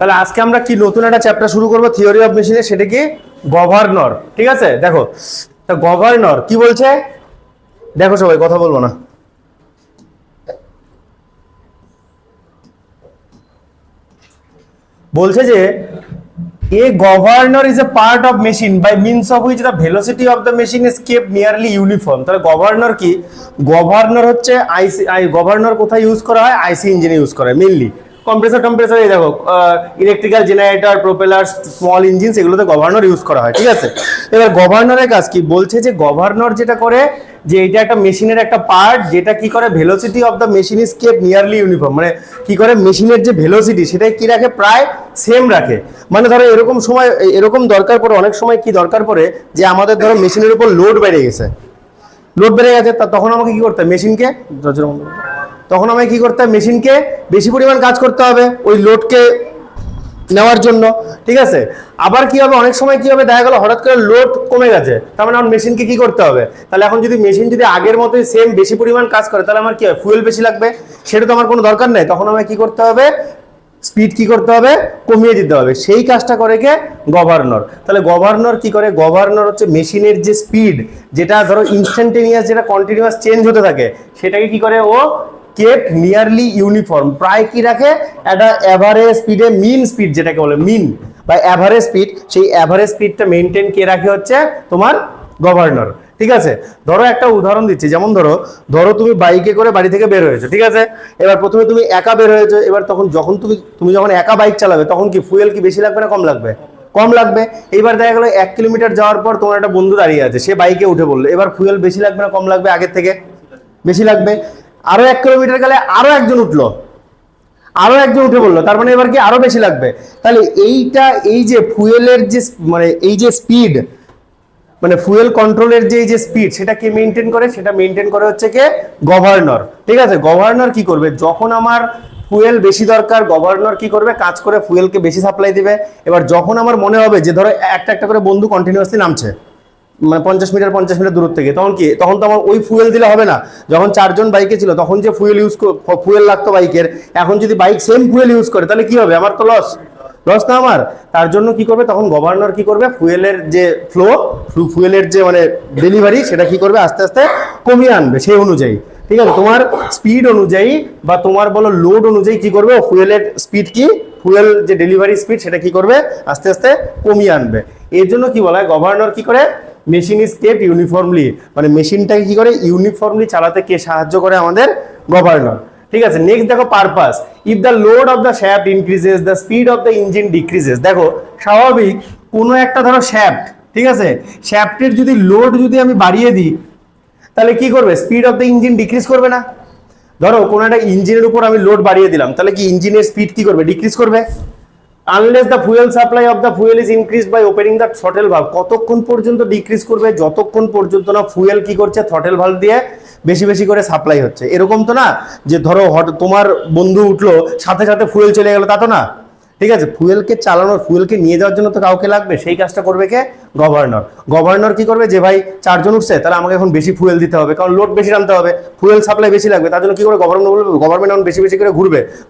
তাহলে আজকে আমরা কি নতুন একটা চ্যাপ্টার শুরু করব থিওরি অফ মেশিনের, সেটা কি গভর্নর। ঠিক আছে, দেখো তা গভর্নর কি বলছে, দেখো সবাই কথা বলবো না। বলছে যে a governor is a part of machine by means of which the velocity of the machine is kept nearly uniform। তাহলে গভর্নর কি, গভর্নর হচ্ছে আইসি, গভর্নর কোথায় ইউজ করা হয়, আইসি ইঞ্জিনে ইউজ করা হয় মেইনলি। কম্প্রেসর এই দেখো electrical generator, propeller, small engine, এগুলোতে গভর্নর ইউজ করা হয়। ঠিক আছে, এবার গভর্নরের কাজ কি বলছে যে গভর্নর যেটা করে যে এটা একটা মেশিনের একটা পার্ট, যেটা কি করে velocity of the machine is kept nearly uniform, মানে কি করে মেশিনের যে ভেলোসিটি সেটা কি রাখে, প্রায় সেম রাখে। মানে ধরো এরকম সময় এরকম দরকার পড়ে, অনেক সময় কি দরকার পড়ে যে আমাদের ধরো মেশিনের উপর লোড বেড়ে গেছে, তখন আমাকে কি করতে হবে, মেশিনকে তখন আমাকে কি করতে হবে, মেশিনকে বেশি পরিমাণ কাজ করতে হবে ওই লোডকে নেওয়ার জন্য। ঠিক আছে, আবার কি হবে, অনেক সময় কি হবে, দেখা গেল হঠাৎ করে লোড কমে গেছে, তার মানে আমার মেশিনকে কি করতে হবে, তাহলে এখন যদি মেশিন যদি আগের মতোই সেম বেশি পরিমাণ কাজ করে, তাহলে আমার কি হয়, ফুয়েল বেশি লাগবে, সেটা তো আমার কোনো দরকার নেই, তখন আমাকে কি করতে হবে, স্পিড কি করতে হবে, কমিয়ে দিতে হবে। সেই কাজটা করে কে, গভর্নর। তাহলে গভর্নর কি করে, গভর্নর হচ্ছে মেশিনের যে স্পিড, যেটা ধরো ইনস্ট্যান্টেনিয়াস, যেটা কন্টিনিউয়াস চেঞ্জ হতে থাকে, সেটাকে কি করে ও কেপ্ট নিয়ারলি ইউনিফর্ম, প্রায় কি রাখে, একটা এভারেজ স্পিডে, মিন স্পিড যেটাকে বলে মিন বা এভারেজ স্পিড, সেই এভারেজ স্পিডটা মেনটেন কে রাখে হচ্ছে তোমার গভর্নর। ঠিক আছে, ধরো একটা উদাহরণ দিচ্ছি, যেমন ধরো তুমি বাইকে করে বাড়ি থেকে বের হয়েছো। ঠিক আছে, এবার প্রথমে তুমি একা বের হয়েছো, এবার যখন তুমি যখন একা বাইক চালাবে, তখন কি ফুয়েল কি বেশি লাগবে না কম লাগবে, কম লাগবে। এইবার দেখা গেলো 1 কিলোমিটার যাওয়ার পর তোমার একটা বন্ধু দাঁড়িয়ে আছে, সে বাইকে উঠে বললো, এবার ফুয়েল বেশি লাগবে না কম লাগবে, আগের থেকে বেশি লাগবে। আরো 1 কিলোমিটার গেলে আরো একজন উঠলো, আরো একজন উঠে বললো, তার মানে এবার কি আরো বেশি লাগবে। তাহলে এই যে ফুয়েলের যে মানে এই যে স্পিড, মানে ফুয়েল কন্ট্রোলের যে স্পিড, সেটা কে মেনটেন করে, সেটা মেনটেন করে হচ্ছে কে, গভর্নর। ঠিক আছে, গভর্নর কি করবে, যখন আমার ফুয়েল বেশি দরকার, গভর্নর কি করবে, কাজ করে ফুয়েলকে বেশি সাপ্লাই দিবে। এবার যখন আমার মনে হবে যে ধরো একটা করে বন্ধু কন্টিনিউয়াসলি নামছে, মানে 50 মিটার দূর থেকে, তখন তো আমার ওই ফুয়েল দিলে হবে না। যখন 4 জন বাইকে ছিল, তখন যে ফুয়েল লাগতো বাইকের, এখন যদি বাইক সেম ফুয়েল ইউজ করে, তাহলে কি হবে, আমার তো লস না আমার। তার জন্য কি করবে, তখন গভর্নর কি করবে, ফুয়েলের যে ফুয়েলের যে মানে ডেলিভারি, সেটা কি করবে, আস্তে আস্তে কমিয়ে আনবে সেই অনুযায়ী। ঠিক আছে, তোমার স্পিড অনুযায়ী বা তোমার বলো লোড অনুযায়ী কি করবে, ফুয়েলের স্পিড কি, ফুয়েল যে ডেলিভারি স্পিড, সেটা কি করবে, আস্তে আস্তে কমিয়ে আনবে। এর জন্য কি বলা হয়, গভর্নর কি করে, মেশিন ইজ কেপ্ট ইউনিফর্মলি, মানে মেশিনটাকে কি করে ইউনিফর্মলি চালাতে কে সাহায্য করে, আমাদের গভর্নর। ঠিক আছে, নেক্সট দেখো purpose, if the load of the shaft increases the speed of the engine decreases. দেখো স্বাভাবিক কোনো একটা ধরো শ্যাফট, ঠিক আছে, শ্যাফটের যদি লোড যদি আমি বাড়িয়ে দিই, তাহলে কি করবে, speed of the engine decrease করবে না। ধরো কোনো একটা ইঞ্জিনের উপর আমি লোড বাড়িয়ে দিলাম, তাহলে কি ইঞ্জিনের স্পিড কি করবে, ডিক্রিজ করবে। Unless the fuel supply of the fuel is increased by opening the throttle valve. কতক্ষণ পর্যন্ত ডিক্রিজ করবে, যতক্ষণ পর্যন্ত না ফুয়েল কি করছে, থ্রটেল ভালভ দিয়ে বেশি বেশি করে সাপ্লাই হচ্ছে। এরকম তো না যে ধরো তোমার বন্ধু উঠলো, সাথে সাথে ফুয়েল চলে গেল, তা তো না। ঠিক আছে, ফুয়েলকে চালানোর, ফুয়েলকে নিয়ে যাওয়ার জন্য তো কাউকে লাগবে, সেই কাজটা করবে কে, গভর্নর। গভর্নর কি করবে, যে ভাই 4 জন উঠছে, তাহলে আমাকে এখন বেশি ফুয়েল দিতে হবে, কারণ লোড বেশি টানতে হবে, ফুয়েল সাপ্লাই বেশি লাগবে। তার জন্য কি করে, গভর্নমেন্ট এখন বেশি বেশি করে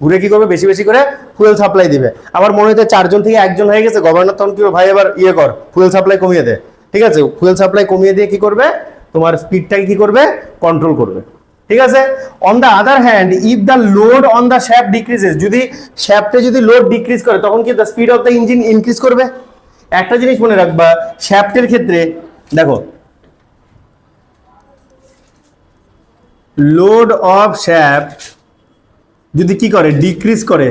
ঘুরে কি করবে, বেশি বেশি করে ফুয়েল সাপ্লাই দিবে। আবার মনে হচ্ছে 4 জন থেকে 1 জন হয়ে গেছে, গভর্নর তখন কি করবে, ভাই এবার কর, ফুয়েল সাপ্লাই কমিয়ে দে। ঠিক আছে, ফুয়েল সাপ্লাই কমিয়ে দিয়ে কি করবে, তোমার স্পিডটাকে কি করবে, কন্ট্রোল করবে। ঠিক আছে, on the other hand, if the load on the shaft decreases, যদি শ্যাফটে যদি লোড ডিক্রিজ করে, তখন কি the speed of the engine increase করবে। একটা জিনিস মনে রাখবা, শ্যাফটের ক্ষেত্রে দেখো, লোড অফ শ্যাফট যদি কি করে, ডিক্রিজ করে,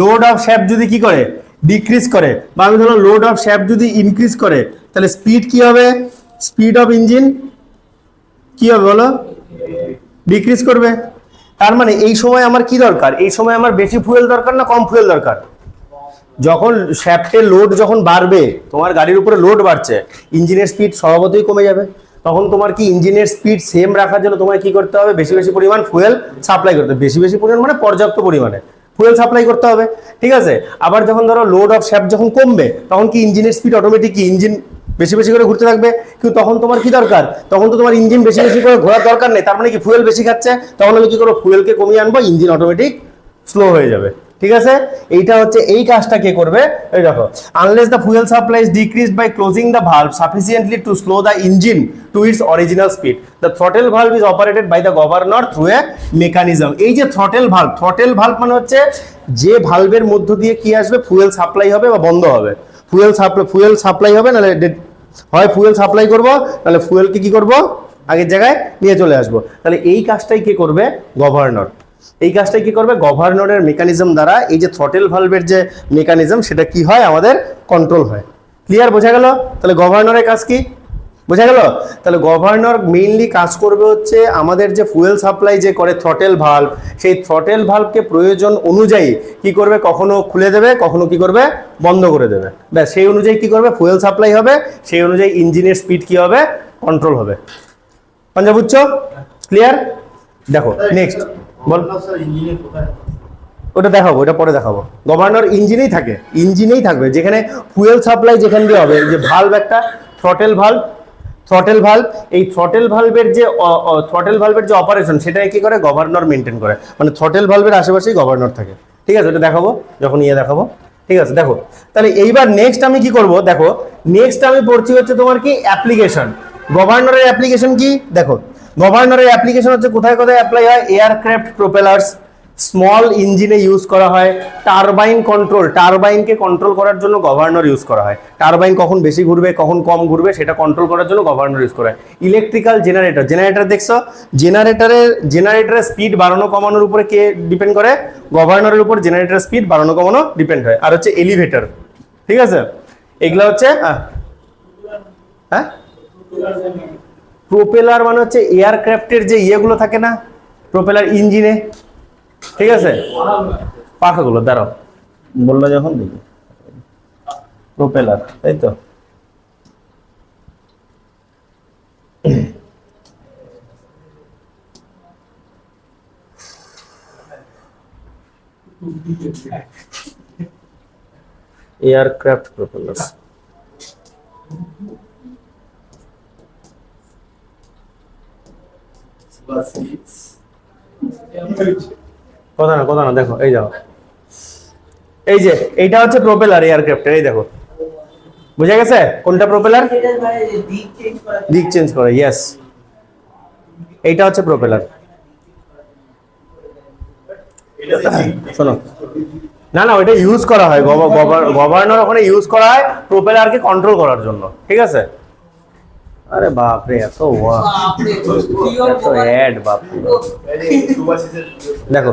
লোড অফ শ্যাফট যদি কি করে, ডিক্রিজ করে, বা আমি ধরো লোড অফ শ্যাফট যদি ইনক্রিজ করে, তাহলে স্পিড কি হবে, স্পিড অফ ইঞ্জিন কি হবে বলো, ডিক্রিজ করবে। তার মানে এই সময় আমার কি দরকার, এই সময় আমার বেশি ফুয়েল দরকার না কম ফুয়েল দরকার। যখন শ্যাফটের লোড যখন বাড়বে, তোমার গাড়ির উপরে লোড বাড়ছে, ইঞ্জিনের স্পিড স্বভাবতই কমে যাবে। তখন তোমার কি ইঞ্জিনের স্পিড সেম রাখার জন্য তোমায় কি করতে হবে, বেশি বেশি পরিমাণ ফুয়েল সাপ্লাই করতে হবে। বেশি বেশি পরিমাণ মানে পর্যাপ্ত পরিমাণে ফুয়েল সাপ্লাই করতে হবে। ঠিক আছে, আবার যখন ধরো লোড অফ শ্যাফট যখন কমবে, তখন কি ইঞ্জিনের স্পিড অটোমেটিক কি ইঞ্জিন বেশি বেশি করে ঘুরতে থাকবে। কিন্তু তখন তোমার কি দরকার, তখন তো তোমার ইঞ্জিন বেশি বেশি করে ঘোরার দরকার নেই, তার মানে কি ফুয়েল বেশি খাচ্ছে, তখন আমি কি করবো, ফুয়েলকে কমিয়ে আনবো, ইঞ্জিন অটোমেটিক স্লো হয়ে যাবে। ঠিক আছে, এইটা হচ্ছে এই কাজটা কে করবে, এই দেখো, unless the fuel supply is decreased by closing the valve sufficiently to slow the engine to its original speed, the throttle valve is operated by the governor through a mechanism. এই যে থ্রটেল ভালভ মানে হচ্ছে যে ভালভের মধ্য দিয়ে কি আসবে, fuel supply হবে বা বন্ধ হবে, ফুয়েল সাপ্লাই হবে, নাহলে হয় ফুয়েল সাপ্লাই করব, নাহলে ফুয়েলকে কি করব, আগের জায়গায় নিয়ে চলে আসবো। তাহলে এই কাজটাই কে করবে, গভর্নর। এই কাজটাই কি করবে, গভর্নরের মেকানিজম দ্বারা এই যে থ্রটেল ভালভের যে মেকানিজম সেটা কি হয়, আমাদের কন্ট্রোল হয়। ক্লিয়ার, বোঝা গেল? তাহলে গভর্নরের কাজ কি, বোঝা গেল? তাহলে গভর্নর মেইনলি কাজ করবে হচ্ছে আমাদের যে ফুয়েল সাপ্লাই যে করে থ্রটেল ভালভ, সেই থ্রটেল ভালভকে প্রয়োজন অনুযায়ী কি করবে, কখনো খুলে দেবে, কখনো কি করবে, বন্ধ করে দেবে। ব্যাস, সেই অনুযায়ী কি করবে, ফুয়েল সাপ্লাই হবে, সেই অনুযায়ী ইঞ্জিনের স্পিড কি হবে, কন্ট্রোল হবে। পাঞ্জা বুঝছো? ক্লিয়ার? দেখো নেক্সট বল। ওটা দেখাবো, ওটা পরে দেখাবো। গভর্নর ইঞ্জিনেই থাকে, ইঞ্জিনেই থাকবে, যেখানে ফুয়েল সাপ্লাই যেখান দিয়ে হবে, যে ভালভ একটা থ্রটেল ভালভ, এই থ্রটেল ভালভের যে অপারেশন সেটা কি করে, গভর্নর মেনটেন করে, মানে থ্রটেল ভালভের আশেপাশেই গভর্নর থাকে। ঠিক আছে, ওটা দেখাবো যখন দেখাবো। ঠিক আছে, দেখো তাহলে এইবার নেক্সট আমি কি করব, দেখো নেক্সট আমি পড়ছি হচ্ছে তোমার কি অ্যাপ্লিকেশন। গভর্নরের অ্যাপ্লিকেশন কি, দেখো গভর্নরের অ্যাপ্লিকেশন হচ্ছে কোথায় কোথায় অ্যাপ্লাই হয়, এয়ারক্রাফট প্রোপেলার্স, স্মল ইঞ্জিনে ইউজ করা হয়, টারবাইন কন্ট্রোল, টারবাইনকে কন্ট্রোল করার জন্য গভর্নর ইউজ করা হয়, টারবাইন কখন বেশি ঘুরবে কখন কম ঘুরবে সেটা কন্ট্রোল করার জন্য গভর্নর ইউজ করা হয়। ইলেকট্রিক্যাল জেনারেটর দেখছো, জেনারেটরের স্পিড বাড়ানো কমানোর উপরে কে ডিপেন্ড করে, গভর্নরের উপর জেনারেটরের স্পিড বাড়ানো কমানো ডিপেন্ড হয়। আর হচ্ছে এলিভেটর, ঠিক আছে, এগুলা হচ্ছে হ্যাঁ প্রোপেলার মানে হচ্ছে এয়ারক্রাফটের যে ইয়েগুলো থাকে না, প্রোপেলার ইঞ্জিনে, ঠিক আছে, পাখাগুলো দাঁড়াও বললো যখন দেখি, প্রোপেলার, তাই তো, এয়ারক্রাফট প্রোপেলার, কথা না দেখো, এই যাও, এই যে এইটা হচ্ছে প্রোপেলার এয়ারক্রাফটের, এই দেখো বুঝা গেছে কোনটা প্রোপেলার, দিক চেঞ্জ করে, ইয়েস, এইটা হচ্ছে প্রোপেলার। শোনো, না ওইটা ইউজ করা হয়, গভর্নর ওখানে ইউজ করা হয় প্রোপেলারকে কন্ট্রোল করার জন্য, ঠিক আছে। আরে বাপ রে, এত অ্যাড, বাপ দেখো,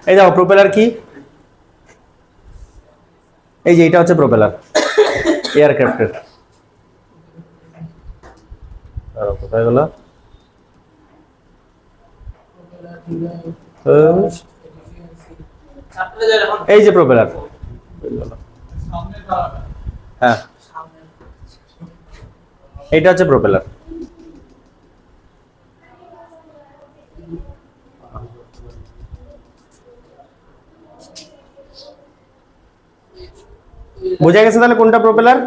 এই দেখো প্রোপেলার কি, এই যে এটা হচ্ছে প্রোপেলার এয়ারক্রাফটের, কোথায় গেল, এই যে প্রোপেলার, হ্যাঁ এটা হচ্ছে প্রোপেলার। বোঝা গেছে তাহলে কোনটা প্রোপেলার,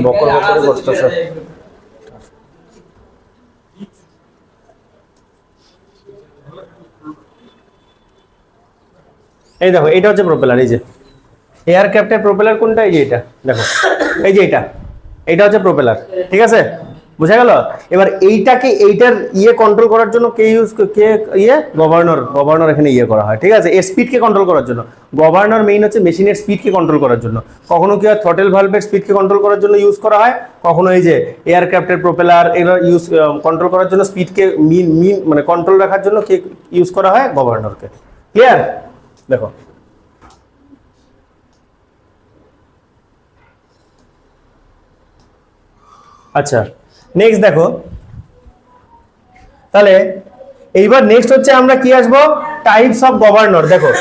বকর বকর করতেছে। এই দেখো এটা হচ্ছে প্রোপেলার, এই যে এয়ারক্রাফটের প্রোপেলার কোনটা, এই যে এটা দেখো, এই যে এটা হচ্ছে প্রোপেলার, ঠিক আছে, বুঝা গেল। এবার এইটাকে এইটার কন্ট্রোল করার জন্য গভর্নর এখানে করা হয়, ঠিক আছে, এর স্পিডকে কন্ট্রোল করার জন্য। গভর্নর মেইন হচ্ছে মেশিনের স্পিডকে কন্ট্রোল করার জন্য, কখনো কি হয় থ্রটেল ভালভের স্পিডকে কন্ট্রোল করার জন্য ইউজ করা হয়, কখনো এই যে এয়ারক্রাফটের প্রোপেলার এগুলো কন্ট্রোল করার জন্য স্পিডকে মানে কন্ট্রোল রাখার জন্য কে ইউজ করা হয়, গভর্নরকে। ক্লিয়ার? দেখো আচ্ছা, নেক্সট দেখো, তাহলে এইবার নেক্সট হচ্ছে আমরা কি আসবো, টাইপস অফ গভর্নর। দেখো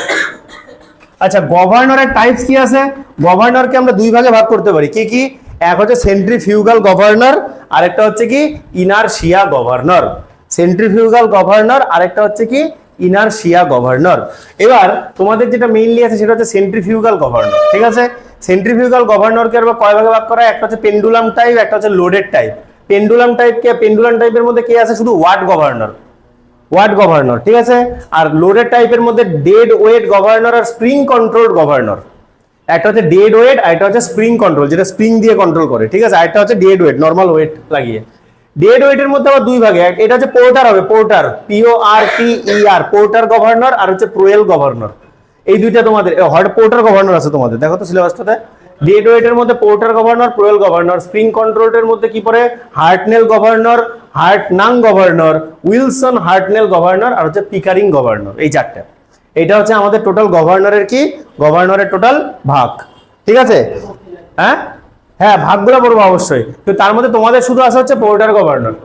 আচ্ছা, গভর্নরের টাইপস কি আছে, গভর্নরকে আমরা দুই ভাগে ভাগ করতে পারি, কি কি, এক হচ্ছে সেন্ট্রিফিউগাল গভর্নর, আরেকটা হচ্ছে কি ইনারশিয়া গভর্নর। সেন্ট্রিফিউগাল গভর্নর, আরেকটা হচ্ছে কি ইনারশিয়া গভর্নর। এবার তোমাদের যেটা মেইনলি আছে সেটা হচ্ছে সেন্ট্রিফিউগাল গভর্নর, ঠিক আছে। সেন্ট্রিফিউগাল গভর্নরকে আবার কয় ভাগে ভাগ করা হয়, একটা হচ্ছে পেন্ডুলাম টাইপ, একটা হচ্ছে লোডেড টাইপ। পেন্ডুলাম টাইপের মধ্যে কে আছে? শুধু ওয়াট গভর্নর, ঠিক আছে। আর লোডেড টাইপের মধ্যে ডেড ওয়েট গভর্নর আর স্প্রিং কন্ট্রোলড গভর্নর। একটা হচ্ছে ডেড ওয়েট আর একটা হচ্ছে স্প্রিং কন্ট্রোল, যেটা স্প্রিং দিয়ে কন্ট্রোল করে, ঠিক আছে। আরেকটা হচ্ছে ডেড ওয়েট, নরমাল ওয়েট লাগিয়ে। ডেড ওয়েটের মধ্যে আবার দুই ভাগে, এটা হচ্ছে পোর্টার হবে, পোর্টার PORTER, পোর্টার গভর্নর, আর হচ্ছে প্রোয়েল গভর্নর। এই দুইটা তোমাদের পোর্টার গভর্নর আছে তোমাদের, দেখো তো সিলেবাসটাতে। ডেড ওয়েটের মধ্যে পোর্টার গভর্নর, প্রোয়েল গভর্নর। স্প্রিং কন্ট্রোলের মধ্যে কি পড়ে? হার্টনেল গভর্নর, হার্টনাং গভর্নর, উইলসন হার্টনেল গভর্নর, আর হচ্ছে পিকারিং গভর্নর। এই চারটা, এটা হচ্ছে আমাদের টোটাল গভর্নরের কি, গভর্নরের টোটাল ভাগ, ঠিক আছে। হ্যাঁ ভাগগুলো পড়বো অবশ্যই, তো তার মধ্যে তোমাদের শুধু আছে হচ্ছে পোর্টার গভর্নর,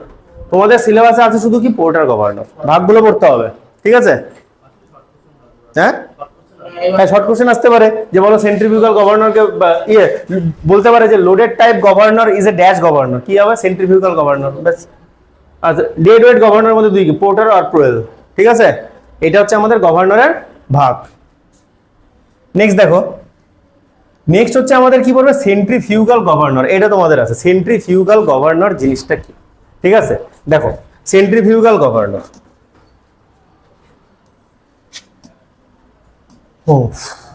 তোমাদের সিলেবাসে আছে শুধু কি পোর্টার গভর্নর, ভাগগুলো পড়তে হবে, ঠিক আছে। হ্যাঁ শর্ট কোশ্চেন আসতে পারে, যে বলো সেন্ট্রিফিউগাল গভর্নরকে বলতে পারে যে loaded type governor is a dash governor, কি হবে? সেন্ট্রিফিউগাল গভর্নর, ব্যাস। আচ্ছা, ডেড ওয়েট গভর্নর মধ্যে দুই, পোর্টার আর প্রোয়েল, ঠিক আছে। এটা হচ্ছে আমাদের গভর্নরের ভাগ। নেক্সট দেখো, নেক্সট হচ্ছে আমাদের কি বলবে? Centrifugal governor. এটা তোমাদের আছে, সেন্ট্রিফিউগাল গভর্নর জিনিসটা কি, ঠিক আছে। দেখো সেন্ট্রিফিউগাল গভর্নর,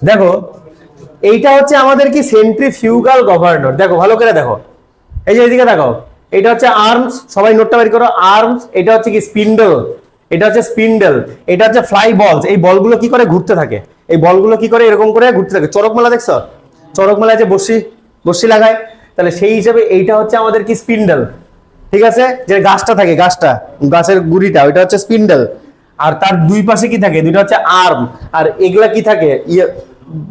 দেখো এইটা হচ্ছে আমাদের কি সেন্ট্রিফিউগাল গভর্নর। দেখো ভালো করে দেখো, এই যে এদিকে দেখো, এটা হচ্ছে আর্মস, সবাই নোটটা বের করো, আর্মস। এটা হচ্ছে কি স্পিন্ডল, এটা হচ্ছে স্পিন্ডল। এটা হচ্ছে ফ্লাই বলস, এই বলগুলো কি করে ঘুরতে থাকে, এই বলগুলো কি করে এরকম করে ঘুরতে থাকে। চড়ক মেলা দেখছো? চড়ক মেলায় যে বর্ষি লাগায়, তাহলে সেই হিসেবে এইটা হচ্ছে আমাদের কি স্পিন্ডল, ঠিক আছে। যে গাছটা থাকে, গাছের গুড়িটা, ওইটা হচ্ছে স্পিন্ডল। আর তার দুই পাশে কি থাকে? দুইটা হচ্ছে আর্ম। আর এগুলা কি থাকে?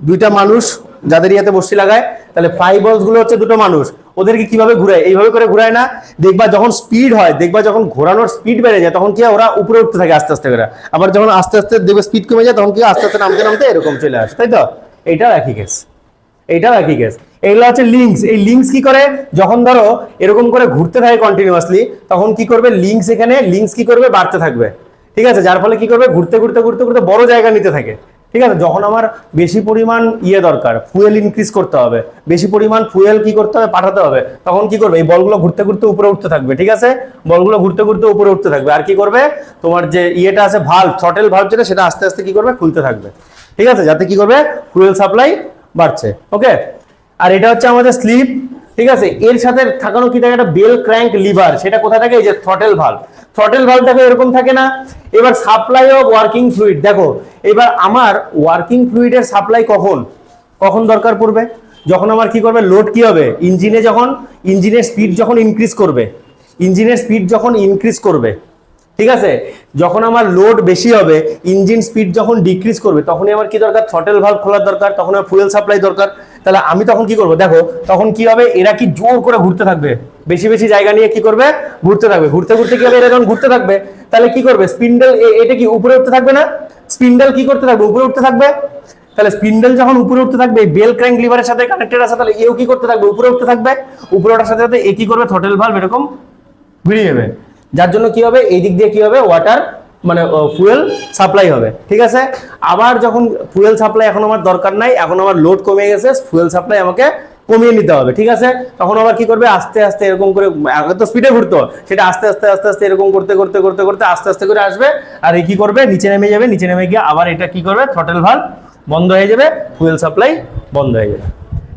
দুইটা মানুষ যাদের ইয়াতে বর্ষি লাগায়, তাহলে ফ্লাই বলস গুলো হচ্ছে দুটো মানুষ। ওদেরকে কিভাবে ঘুরায়? এইভাবে করে ঘুরায় না? দেখবা যখন স্পিড হয়, দেখবা যখন ঘোরানোর স্পিড বেড়ে যায়, তখন কি ওরা উপরে উঠতে থাকে আস্তে আস্তে করে। আবার যখন আস্তে আস্তে দেখবে স্পিড কমে যায়, তখন কি আস্তে আস্তে নামতে নামতে এরকম চলে আসে, তাই তো? এইটাও একই কেস, এইটাও একই কেস। এগুলো হচ্ছে লিঙ্কস। এই লিঙ্কস কি করে? যখন ধরো এরকম করে ঘুরতে থাকে কন্টিনিউয়াসলি, তখন কি করবে? লিঙ্কস কি করবে? বাড়তে থাকবে, ঠিক আছে। যার ফলে কি করবে? ঘুরতে ঘুরতে ঘুরতে ঘুরতে বড় জায়গা নিতে থাকে, ঠিক আছে। যখন আমার বেশি পরিমাণ দরকার, ফুয়েল ইনক্রিজ করতে হবে, বেশি পরিমাণ ফুয়েল কি করতে হবে? পাঠাতে হবে, তখন কি করবে? এই বলগুলো ঘুরতে ঘুরতে উপরে উঠতে থাকবে, ঠিক আছে। বলগুলো ঘুরতে ঘুরতে উপরে উঠতে থাকবে, আর কি করবে? তোমার যে আছে ভালভ, থ্রটেল ভালভ, যেটা, সেটা আস্তে আস্তে কি করবে? খুলতে থাকবে, ঠিক আছে, যাতে কি করবে? ফুয়েল সাপ্লাই বাড়ছে, ওকে। আর এটা হচ্ছে আমাদের স্লিপ, ঠিক আছে। এর সাথে থাকানো কি থাকে? একটা বেল ক্র্যাঙ্ক লিভার, সেটা কোথায় থাকে? এই যে থ্রটেল ভালভ। থ্রটেল ভালভটাকে এরকম থাকে না? এবার সাপ্লাই অফ ওয়ার্কিং ফ্লুইড, দেখো এবার আমার ওয়ার্কিং ফ্লুইডের সাপ্লাই কখন দরকার পড়বে? যখন আমার কি করবে? লোড কি হবে? ইঞ্জিনের স্পিড যখন ইনক্রিজ করবে, ঠিক আছে। যখন আমার লোড বেশি হবে, ইঞ্জিন স্পিড যখন ডিক্রিজ করবে, তখনই আমার কি দরকার? থ্রটেল ভালভ খোলার দরকার, তখন আমার ফুয়েল সাপ্লাই দরকার। তাহলে আমি তখন কি করব? দেখো তখন কি হবে? এরা কি জোর করে ঘুরতে থাকবে, বেশি বেশি জায়গা নিয়ে কি করবে? ঘুরতে থাকবে। ঘুরতে ঘুরতে কি হবে? এরা যখন ঘুরতে থাকবে, তাহলে কি করবে? স্পিন্ডল এটা কি উপরে উঠতে থাকবে না? স্পিন্ডল কি করতে থাকবে? উপরে উঠতে থাকবে। তাহলে স্পিন্ডল যখন উপরে উঠতে থাকবে, বেল ক্র্যাঙ্ক লিভারের সাথে কানেক্টেড আছে, তাহলে এও কি করতে থাকবে? উপরে উঠতে থাকবে। উপরে ওঠার সাথে সাথে এ কি করবে? থ্রটেল ভালভ এরকম ঘুরিয়ে যাবে, যার জন্য কি হবে? এই দিক দিয়ে কি হবে? ওয়াটার মানে ফুয়েল সাপ্লাই হবে, ঠিক আছে। আবার যখন ফুয়েল সাপ্লাই এখন আমার দরকার নাই, এখন আমার লোড কমে গেছে, ফুয়েল সাপ্লাই আমাকে কমিয়ে নিতে হবে, ঠিক আছে। তখন আবার কি করবে? আস্তে আস্তে এরকম করে, আগে তো স্পিডে ঘুরতো, সেটা আস্তে আস্তে আস্তে আস্তে এরকম করতে করতে করতে করতে আস্তে আস্তে করে আসবে। আর এই কি করবে? নিচে নেমে যাবে। নিচে নেমে গিয়ে আবার এটা কি করবে? থ্রটেল ভালভ বন্ধ হয়ে যাবে, ফুয়েল সাপ্লাই বন্ধ হয়ে যাবে,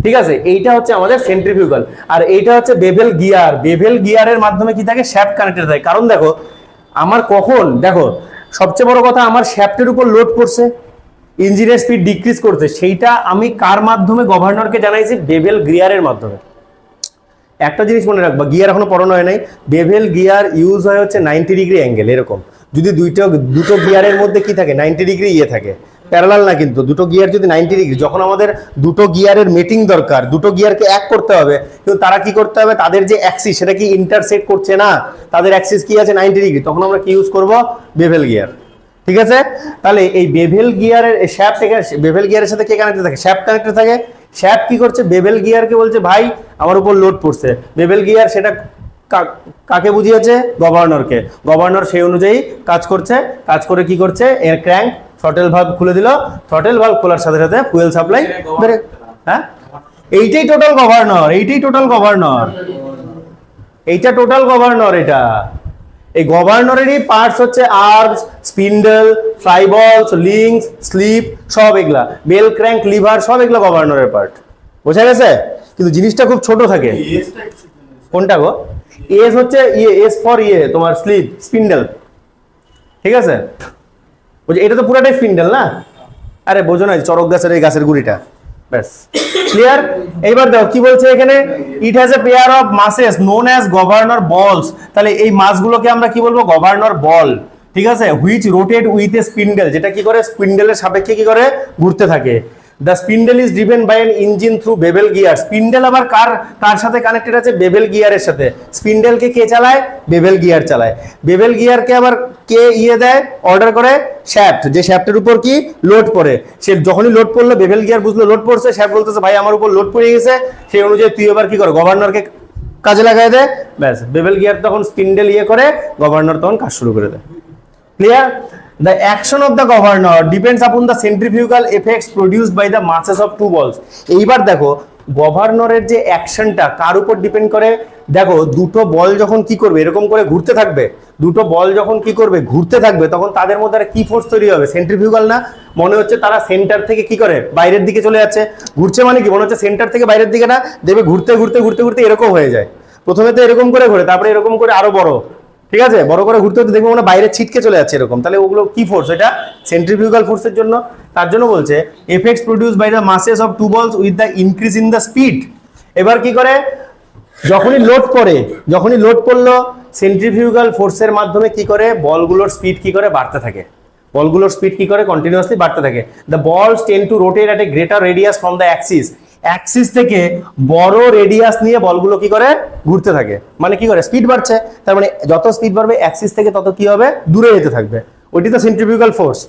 ঠিক আছে। এইটা হচ্ছে আমাদের সেন্ট্রিফিউগাল। আর এইটা হচ্ছে বেভেল গিয়ার। বেভেল গিয়ারের মাধ্যমে কি থাকে? শ্যাফট কানেক্টেড থাকে। কারণ দেখো আমার দেখো সবচেয়ে বড় কথা, আমার শ্যাফটের উপর লোড পড়ছে, ইঞ্জিনের স্পিড ডিক্রিজ করছে, সেইটা আমি কার মাধ্যমে? গভর্নরকে জানাইছি, বেভেল গিয়ারের মাধ্যমে। একটা জিনিস মনে রাখবা, গিয়ার এখনো পড়ানো হয় নাই, বেভেল গিয়ার ইউজ হয় হচ্ছে 90 ডিগ্রি অ্যাঙ্গেল, এরকম। যদি দুটো গিয়ারের মধ্যে কি থাকে? 90 ডিগ্রি থাকে, প্যারালাল না কিন্তু। দুটো গিয়ার যদি 90 ডিগ্রি, যখন আমাদের দুটো গিয়ারের মেটিং দরকার, দুটো গিয়ারকে এক করতে হবে, কিন্তু তারা কি করতে হবে? তাদের যে অ্যাক্সিস, সেটা কি ইন্টারসেক্ট করছে না, তাদের অ্যাক্সিস কি আছে? 90 ডিগ্রি। তখন আমরা কি ইউজ করব? বেভেল গিয়ার, ঠিক আছে। তাহলে এই বেভেল গিয়ারের শ্যাফট, বেভেল গিয়ারের সাথে কে কানেক্টেড থাকে? শ্যাফট কানেক্টেড থাকে। শ্যাফট কি করছে? বেভেল গিয়ারকে বলছে, ভাই আমার উপর লোড পড়ছে। বেভেল গিয়ার সেটা কাকে বুঝিয়েছে? গভর্নরকে। গভর্নর সেই অনুযায়ী কাজ করছে, কাজ করে কি করছে? এর ক্র্যাঙ্ক থ্রটেল ভালভ খুলে দিল, থ্রটেল ভালভ খোলার সাথে সাথে ফুয়েল সাপ্লাই বেড়ে। হ্যাঁ, এইটাই টোটাল গভর্নর, এইটাই টোটাল গভর্নর, এইটা টোটাল গভর্নর। এটা এই গভর্নরেরই পার্টস হচ্ছে আর্মস, স্পিন্ডল, ফ্লাইবলস, লিঙ্কস, স্লিপ, সব এগুলা, বেল ক্র্যাঙ্ক, লিভার, সব এগুলা গভর্নরের পার্ট। বোঝা গেছে? কিন্তু জিনিসটা খুব ছোট থাকে। কোনটা গো? এস হচ্ছে ইয়ে, এস ফর ইয়ে তোমার স্লিপ, স্পিন্ডল। ঠিক আছে, বুঝে? এটা তো পুরাটাই স্পিন্ডল না? আরে বোঝো না, চরক গাছের এই গাছের গুড়িটা, ব্যাস। ক্লিয়ার? এইবার দেখো কি বলছে এখানে, it has a pair of masses known as governor balls. তাহলে এই মাসগুলোকে আমরা কি বলবো? Governor ball. ঠিক আছে, which rotate with a spindle, যেটা কি করে স্পিন্ডেলের সাপেক্ষে কি করে ঘুরতে থাকে। The spindle is driven by an engine through bevel gear. Spindle আবার কার কার সাথে কানেক্টেড আছে? বেবেল গিয়ারের সাথে। স্পিন্ডেলকে কে চালায়? বেবেল গিয়ার চালায়। বেবেল গিয়ারকে আবার কে ইয়ে দেয়, অর্ডার করে? শ্যাফট। যে শ্যাফটের উপর কি লোড পড়ে, সে যখনই লোড পড়লো বেবেল গিয়ার বুঝলো লোড পড়ছে, শ্যাফট বলতেছে ভাই আমার উপর লোড পড়ে গেছে, সেই অনুযায়ী তুই এবার কি করে গভর্নরকে কাজে লাগাই দে, ব্যাস। বেবেল গিয়ার তখন স্পিন্ডেল ইয়ে করে, গভর্নর তখন কাজ শুরু করে দেয়। Clear? The action of the governor depends upon the centrifugal effects produced by the masses of two balls. এইবার দেখো গভর্নরের যে অ্যাকশনটা কার উপর ডিপেন্ড করে। দেখো দুটো বল যখন কি করবে, এরকম করে ঘুরতে থাকবে, দুটো বল যখন কি করবে ঘুরতে থাকবে, তখন তাদের মধ্যে একটা কি ফোর্স তৈরি হবে? সেন্ট্রিফিউগাল না? মনে হচ্ছে তারা সেন্টার থেকে কি করে বাইরের দিকে চলে যাচ্ছে। ঘুরছে মানে কি? মনে হচ্ছে সেন্টার থেকে বাইরের দিকে না, দেখবে ঘুরতে ঘুরতে ঘুরতে ঘুরতে এরকম হয়ে যায়। প্রথমে তো এরকম করে ঘুরে, তারপরে এরকম করে আরো বড়, ঠিক আছে, বড় করে ঘুরতে হতে দেখবো মানে বাইরে ছিটকে চলে যাচ্ছে এরকম। তাহলে ওগুলো কি ফোর্স? এটা সেন্ট্রিফিউগাল ফোর্সের জন্য। তার জন্য বলছে effects produce by the masses of two balls with the increase in the speed. এবার কি করে? যখনই লোড পড়ে, যখনই লোড পড়লো, সেন্ট্রিফিউগাল ফোর্সের মাধ্যমে কি করে বলগুলোর স্পিড কি করে বাড়তে থাকে। বলগুলোর স্পিড কি করে কন্টিনিউয়াসলি বাড়তে থাকে। দ্য বলস tend two rotate at a greater radius from the Axis. Axis থেকে বড় রেডিয়াস নিয়ে বলগুলো কি করে ঘুরতে থাকে, মানে কি করে স্পিড বাড়ছে। তার মানে যত স্পিড বাড়বে অ্যাক্সিস থেকে তত কি হবে? দূরে যেতে থাকবে। ওইটি তো সেন্ট্রিফিউগাল ফোর্স।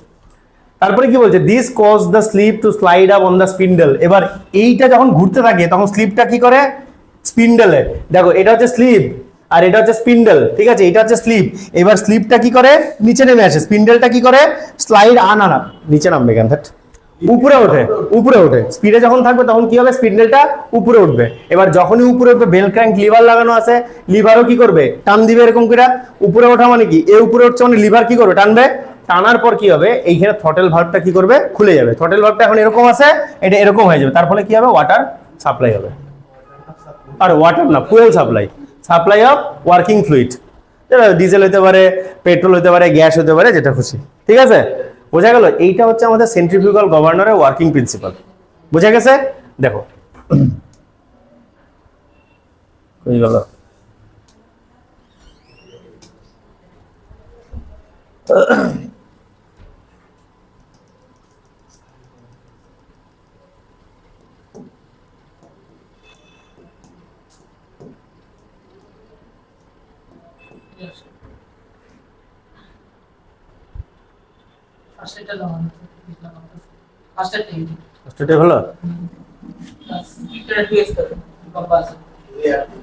তারপরে কি বলছে? This cause the slip to slide up on the spindle. এবার এইটা যখন ঘুরতে থাকে তখন স্লিপটা কি করে? স্পিন্ডলে, দেখো এটা হচ্ছে স্লিপ আর এটা হচ্ছে স্পিন্ডল, ঠিক আছে, এটা হচ্ছে স্লিপ। এবার স্লিপটা কি করে? নিচে নেমে আসে। স্পিন্ডলটা কি করে? স্লাইড আনা নিচে নামবে কেন, উপরে ওঠে। উপরে ওঠে স্পিডে যখন থাকবে তখন কি হবে? স্পিন্ডেলটা উপরে উঠবে। এবার যখনই উপরে উঠবে, বেল ক্র্যাঙ্ক লিভার লাগানো আছে, লিভারও কি করবে? টান দিবে এরকম করে। উপরে ওঠা মানে কি? এ উপরে উঠছে মানে লিভার কি করবে? টানবে। টানার পর কি হবে? এইখানে থ্রটেল ভালভটা কি করবে? খুলে যাবে। থ্রটেল ভালভটা এখন এরকম আছে, এটা এরকম হয়ে যাবে। তার ফলে কি হবে? ওয়াটার সাপ্লাই হবে। আর ওয়াটার না, fuel supply, supply of working fluid. Diesel হতে পারে, পেট্রোল হতে পারে, গ্যাস হতে পারে, যেটা খুশি। ঠিক আছে, বোঝা গেল? এইটা হচ্ছে আমাদের সেন্ট্রিফিউগাল গভর্নরের ওয়ার্কিং প্রিন্সিপাল। বোঝা গেছে? দেখো হয়ে গেল। ফার্স্টটা হলো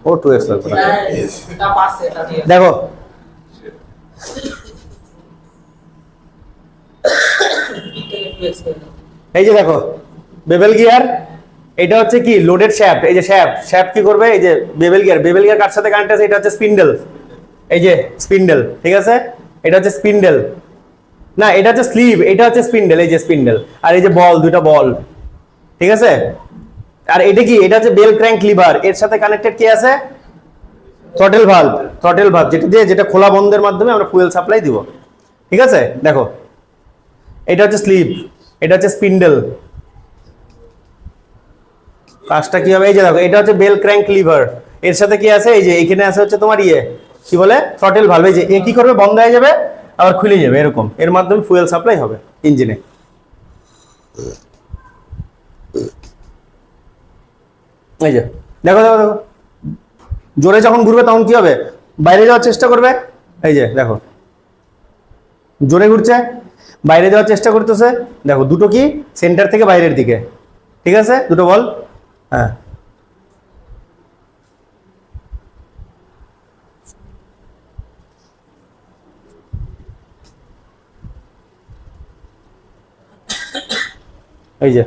ও 2x লাগবে। দেখো এই যে দেখো বেবেল গিয়ার, এটা হচ্ছে কি? Loaded shaft. এই যে শ্যাফট, শ্যাফট কি করবে? এই যে বেবেল গিয়ার, বেবেল গিয়ার কার সাথে কানেক্ট আছে? এটা হচ্ছে স্পিন্ডেল। এই যে স্পিন্ডেল, ঠিক আছে, এটা হচ্ছে স্পিন্ডেল না, এটা হচ্ছে স্লিভ, এটা হচ্ছে স্পিন্ডেল। এই যে স্পিন্ডেল আর এই যে বল, দুটো বল, ঠিক আছে। আর এটা কি? এটা হচ্ছে বেল ক্র্যাঙ্ক লিভার। এর সাথে কানেক্টেড কি আছে? Throttle valve. থ্রটেল ভালভ যেটা দিয়ে, যেটা খোলা বন্ধের মাধ্যমে আমরা ফুয়েল সাপ্লাই দিব। ঠিক আছে, দেখো এটা হচ্ছে স্লিভ, এটা হচ্ছে স্পিন্ডেল। কাজটা কি হবে? এই যে দেখো এটা হচ্ছে বেল ক্র্যাঙ্ক লিভার। এর সাথে কি আছে? এই যে এখানে আছে হচ্ছে তোমার ইয়ে কি বলে? Throttle valve. এই যে এ কি করবে? বন্ধ হয়ে যাবে আবার খুলে যাবে এরকম। এর মাধ্যমে ফুয়েল সাপ্লাই হবে ইঞ্জিনে। এই যে দেখো দেখো দেখো, জোরে যখন ঘুরবে তখন কি হবে? বাইরে যাওয়ার চেষ্টা করবে। এই যে দেখো জোরে ঘুরছে, বাইরে যাওয়ার চেষ্টা করতেছে। দেখো দুটো কি? সেন্টার থেকে বাইরের দিকে, ঠিক আছে, দুটো বল। হ্যাঁ এই যে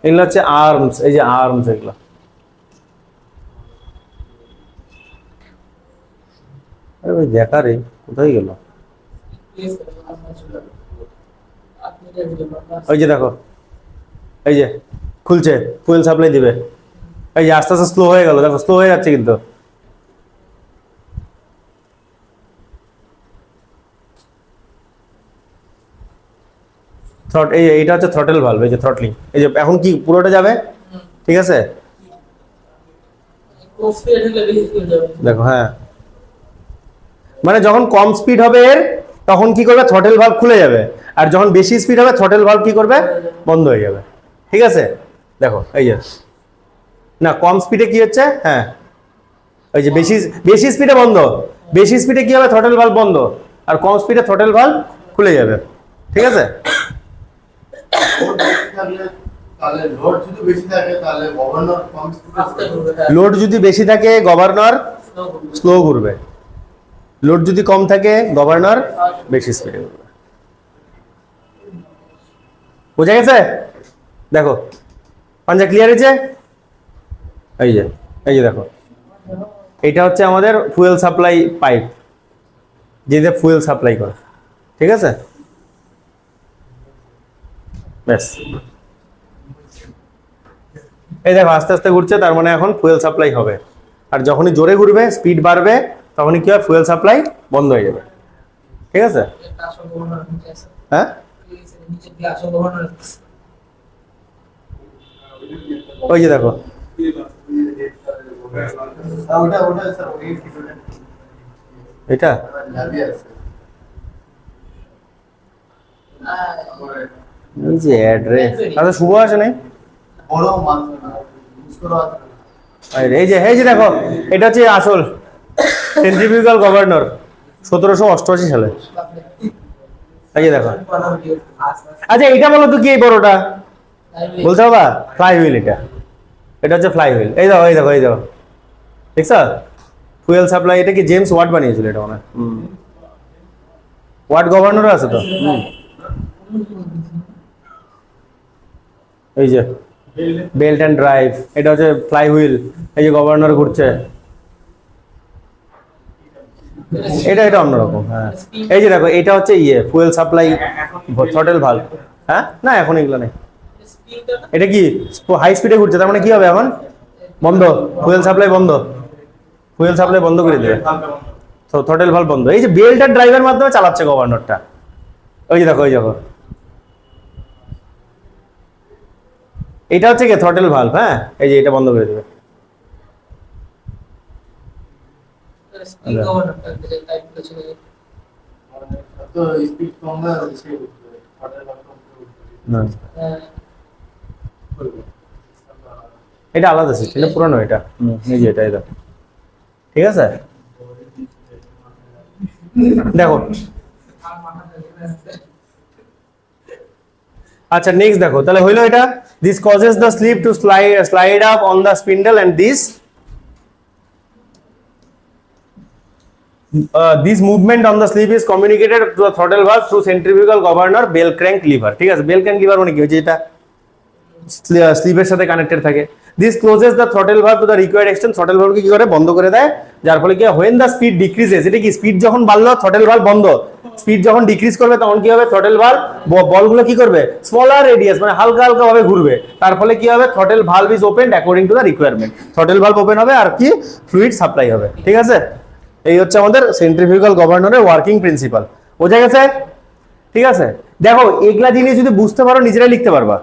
এগুলো হচ্ছে আর্মস, এই যে আর্মস এগুলো। আরে ভাই দেখা রে, কোথায় গেল? ওই যে দেখো, এই যে খুলছে, ফুয়েল সাপ্লাই দিবে। এই যে আস্তে আস্তে স্লো হয়ে গেল, দেখো স্লো হয়ে যাচ্ছে কিন্তু। এই এইটা হচ্ছে থ্রটল ভালভ, এই যে থ্রটলিং, এই যে এখন কি পুরোটা যাবে, ঠিক আছে দেখো। হ্যাঁ, মানে যখন কম স্পিড হবে এর, তখন কি করবে, থ্রটল ভালভ খুলে যাবে। আর যখন বেশি স্পিড হবে, থ্রটল ভালভ কি করবে, বন্ধ হয়ে যাবে। ঠিক আছে, দেখো এই যে, না কম স্পিডে কি হচ্ছে, হ্যাঁ ওই যে বেশি বেশি স্পিডে বন্ধ, বেশি স্পিডে কি হবে, থ্রটল ভালভ বন্ধ। আর কম স্পিডে থ্রটল ভালভ খুলে যাবে। ঠিক আছে, লোড যদি বেশি থাকে গভর্নর স্লো ঘুরবে, লোড যদি কম থাকে গভর্নর বেশি স্পিডে ঘুরবে। বোঝা গেছে? দেখো পাঞ্জা ক্লিয়ার হয়েছে? এই যে, এই যে দেখো, এটা হচ্ছে আমাদের ফুয়েল সাপ্লাই পাইপ, যেটা ফুয়েল সাপ্লাই করে। ঠিক আছে, ব্যাস। এই দেখো আস্তে আস্তে ঘুরছে, তার মানে এখন ফুয়েল সাপ্লাই হবে। আর যখনই জোরে ঘুরবে, স্পিড বাড়বে, তখনই কি হয়, ফুয়েল সাপ্লাই বন্ধ হয়ে যাবে। ঠিক আছে, হ্যাঁ ওই যে দেখো, এটা এই যে অ্যাড্রেস, আচ্ছা শুভ আসে নাই, এই যে, এই যে দেখো, এটা হচ্ছে আসল সেন্ট্রিফিউগাল গভর্নর 1788 সালে। এই যে দেখো, আচ্ছা এটা বলো তো কি, এই বড়টা বলতে পারবা? ফ্লাই হুইল, এটা এটা হচ্ছে ফ্লাই হুইল। এই দেখো, এই দেখো, এই দেখো, দেখছো ফুয়েল সাপ্লাই। এটা কি জেমস ওয়াট বানিয়েছিল এটা মনে হয়। ওয়াট গভর্নর আছে তো। এই যে বেল্ট এন্ড ড্রাইভ, এটা হচ্ছে ফ্লাই হুইল। এই যে গভর্নর ঘুরছে, এটা এটা অন্যরকম। হ্যাঁ, এই যে দেখো, এটা হচ্ছে ইয়ে ফুয়েল সাপ্লাই থ্রটল ভালভ। হ্যাঁ, না এখন এগুলো নেই। এটা কি হাই স্পিডে ঘুরছে, তার মানে কি হবে, এখন বন্ধ, ফুয়েল সাপ্লাই বন্ধ, ফুয়েল সাপ্লাই বন্ধ করে দেবে, থ্রটল ভালভ বন্ধ। এই যে বেল্ট আর ড্রাইভের মাধ্যমে চালাচ্ছে গভর্নরটা। ওই যে দেখো, ওই দেখো, এটা হচ্ছে কি থ্রটল ভালভ। হ্যাঁ, এই যে এটা বন্ধ করে দেবে। এটা আলাদা সিস্টেম, এটা পুরানো, এটা এই যে এটা ঠিক আছে। দেখো আচ্ছা নেক্সট দেখো, তাহলে হইলো এটা, this causes the slip to slide up on the spindle and this movement on the sleeve is communicated to the throttle valve through centrifugal governor bell crank lever। ঠিক আছে, বেল ক্র্যাঙ্ক লিভার মানে কি হচ্ছে, এটা স্লিভের সাথে connected থাকে। This closes the throttle valve to the required extent, throttle ভালভকে কি করে, বন্ধ করে দেয়। যার ফলে কি হয়, when the speed decreases, এটা কি স্পিড যখন বাড়লো থ্রটল ভালভ বন্ধ, স্পিড যখন ডিক্রিজ করবে তখন কি হবে, থ্রটল ভালভ বলগুলো কি করবে, স্মলার রেডিয়াস মানে হালকা হালকা ভাবে ঘুরবে। তার ফলে কি হবে, throttle valve is opened according to the requirement, throttle valve open হবে আর কি ফ্লুইড সাপ্লাই হবে। ঠিক আছে, এই হচ্ছে আমাদের সেন্ট্রিফিউগাল গভর্নরের ওয়ার্কিং প্রিন্সিপাল। বোঝা গেছে? ঠিক আছে, দেখো এগুলা জিনিস যদি বুঝতে পারো নিজেরাই লিখতে পারবা।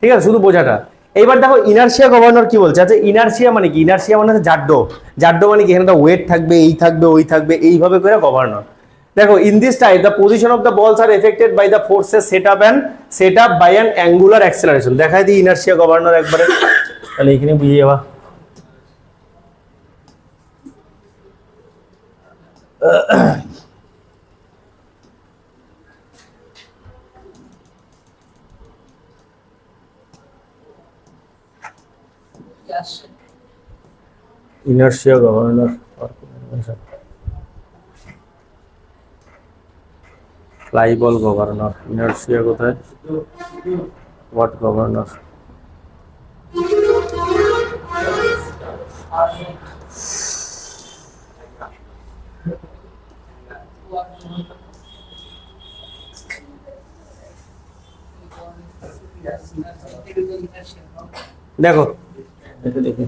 ঠিক আছে, শুধু বোঝাটা। এইবার দেখো ইনারশিয়া গভর্নর কি বলছে। আচ্ছা ইনারশিয়া মানে কি, ইনারশিয়া মানে হচ্ছে জাড্ডো। জাড্ডো মানে কি, এখানে একটা ওয়েট থাকবে, এই থাকবে, ওই থাকবে, এইভাবে করে গভর্নর। দেখো in this type the position of the balls আর affected by the forces set up by an angular acceleration. দেখাই দিই ইনারশিয়া গভর্নর একবারে, তাহলে এখানে বুঝিয়ে যাবা। Inertia governor, fly ball governor, inertia কোথায়, হোয়াট গভর্নর, দেখো এটা দেখি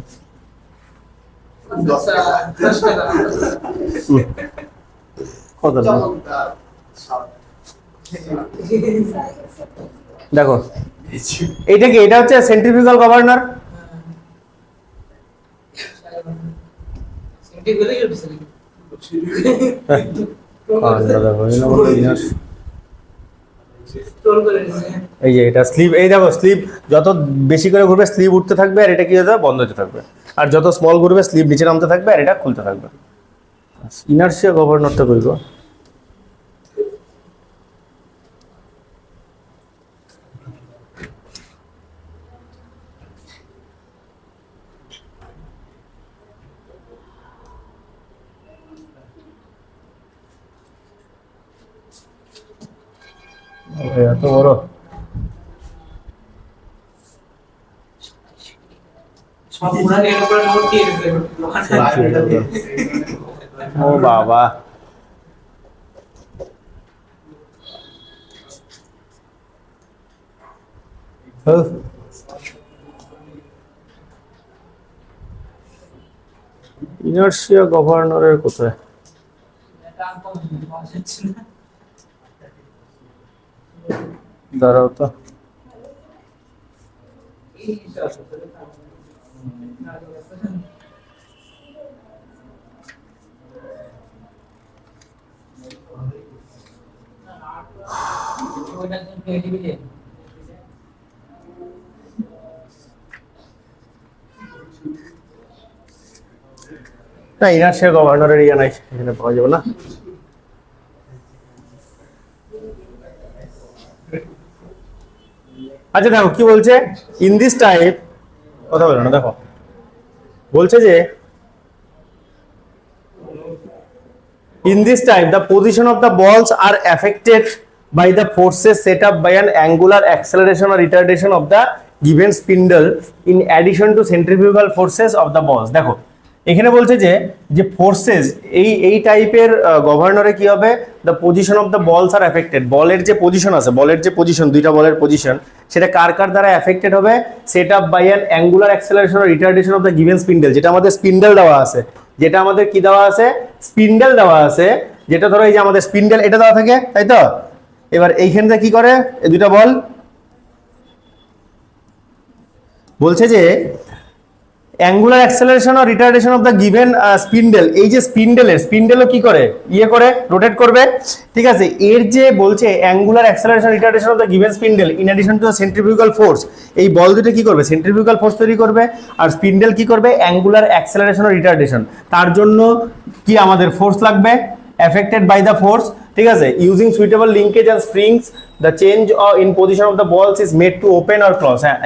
কত দেখো এইটা কি, এটা হচ্ছে সেন্ট্রিফিউগাল গভর্নর। এই যে এটা স্লিপ, এই দেখো স্লিপ যত বেশি করে ঘুরবে স্লিপ উঠতে থাকবে, আর এটা কি হতে বন্ধ হতে থাকবে, আর যত স্মল ঘুরবে স্লিপ নিচে নামতে থাকবে, আর এটা খুলতে থাকবে। ইনার্শিয়া গভর্নরটা কই গো? এত বড় ও বাবা, ইনার্শিয়া গভর্নরের কোথায়? দাঁড়াও তো, না ইনার্শিয়া গভর্নরের ইয়ে নাই, এখানে পাওয়া যাবে না। আচ্ছা দেখো কি বলছে, ইন দিস টাইপ, কথা বলো না, দেখো বলছে যে in this type the position of the balls are affected by the forces set up by an angular acceleration or retardation of the given spindle in addition to centrifugal forces of the balls। দেখো এখানে বলছে যে যে forces এই টাইপের গভর্নরে কি হবে, the position of the balls আর এফেক্টেড, বলের যে পজিশন আছে, বলের যে পজিশন, দুইটা বলের পজিশন, সেটা কার কার দ্বারা এফেক্টেড হবে, set up by an angular acceleration or retardation of the given spindle, যেটা আমাদের স্পিন্ডেল দেওয়া আছে, যেটা আমাদের কি দেওয়া আছে, স্পিন্ডেল দেওয়া আছে, যেটা ধরো এই যে আমাদের স্পিন্ডেল এটা দেওয়া থাকে, তাই তো। এবার এইখানটা কি করে, এই দুইটা বল বলছে যে angular acceleration or retardation of the given spindle, এই যে স্পিন্ডেলও কি করে, ইয়ে করে রোটেট করবে, ঠিক আছে। এর যে বলছে angular acceleration retardation of the given spindle in addition to the centrifugal force, এই বল দুটো কি করবে, সেন্ট্রিফিউগাল ফোর্স তৈরি করবে, আর স্পিন্ডেল কি করবে, অ্যাঙ্গুলার অ্যাক্সেলারেশন অর রিটার্ডেশন। তার জন্য কি আমাদের ফোর্স লাগবে, এফেক্টেড বাই দ্য ফোর্স, ঠিক আছে। Using suitable linkage and springs the change in position of the balls is made to open or close. হ্যাঁ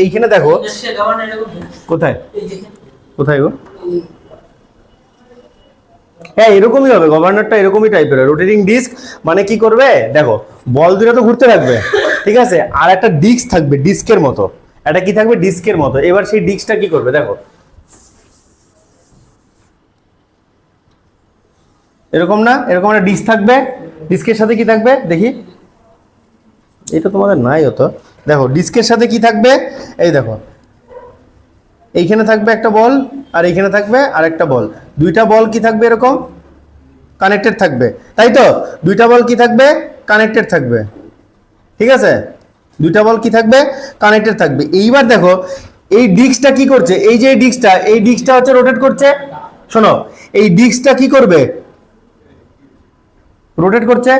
এইখানে দেখো কোথায় কোথায় গো, হ্যাঁ এরকমই হবে গভর্নরটা, এরকমই টাইপের রোটেটিং ডিস্ক। মানে কি করবে, দেখো বল দুটো তো ঘুরতে থাকবে, ঠিক আছে, আর একটা ডিস্ক থাকবে ডিস্কের মতো, এটা কি থাকবে, ডিস্কের মতো। এবার সেই ডিস্কটা কি করবে, দেখো এরকম না, এরকম একটা ডিস্ক থাকবে, ডিস্কের সাথে কি থাকবে দেখি, এটা তোমাদের নাই হতো, দেখো ডিস্কের সাথে কি থাকবে, এই দেখো এইখানে থাকবে একটা বল, আর এইখানে থাকবে আরেকটা বল, দুইটা বল কি থাকবে, এরকম কানেক্টেড থাকবে, তাই তো, দুইটা বল কি থাকবে, কানেক্টেড থাকবে, ঠিক আছে, দুইটা বল কি থাকবে, কানেক্টেড থাকবে। এইবার দেখো এই ডিস্কটা কি করছে, এই যে ডিস্কটা হচ্ছে রোটেট করছে, শোনো এই ডিস্কটা কি করবে, রোটেট করছে,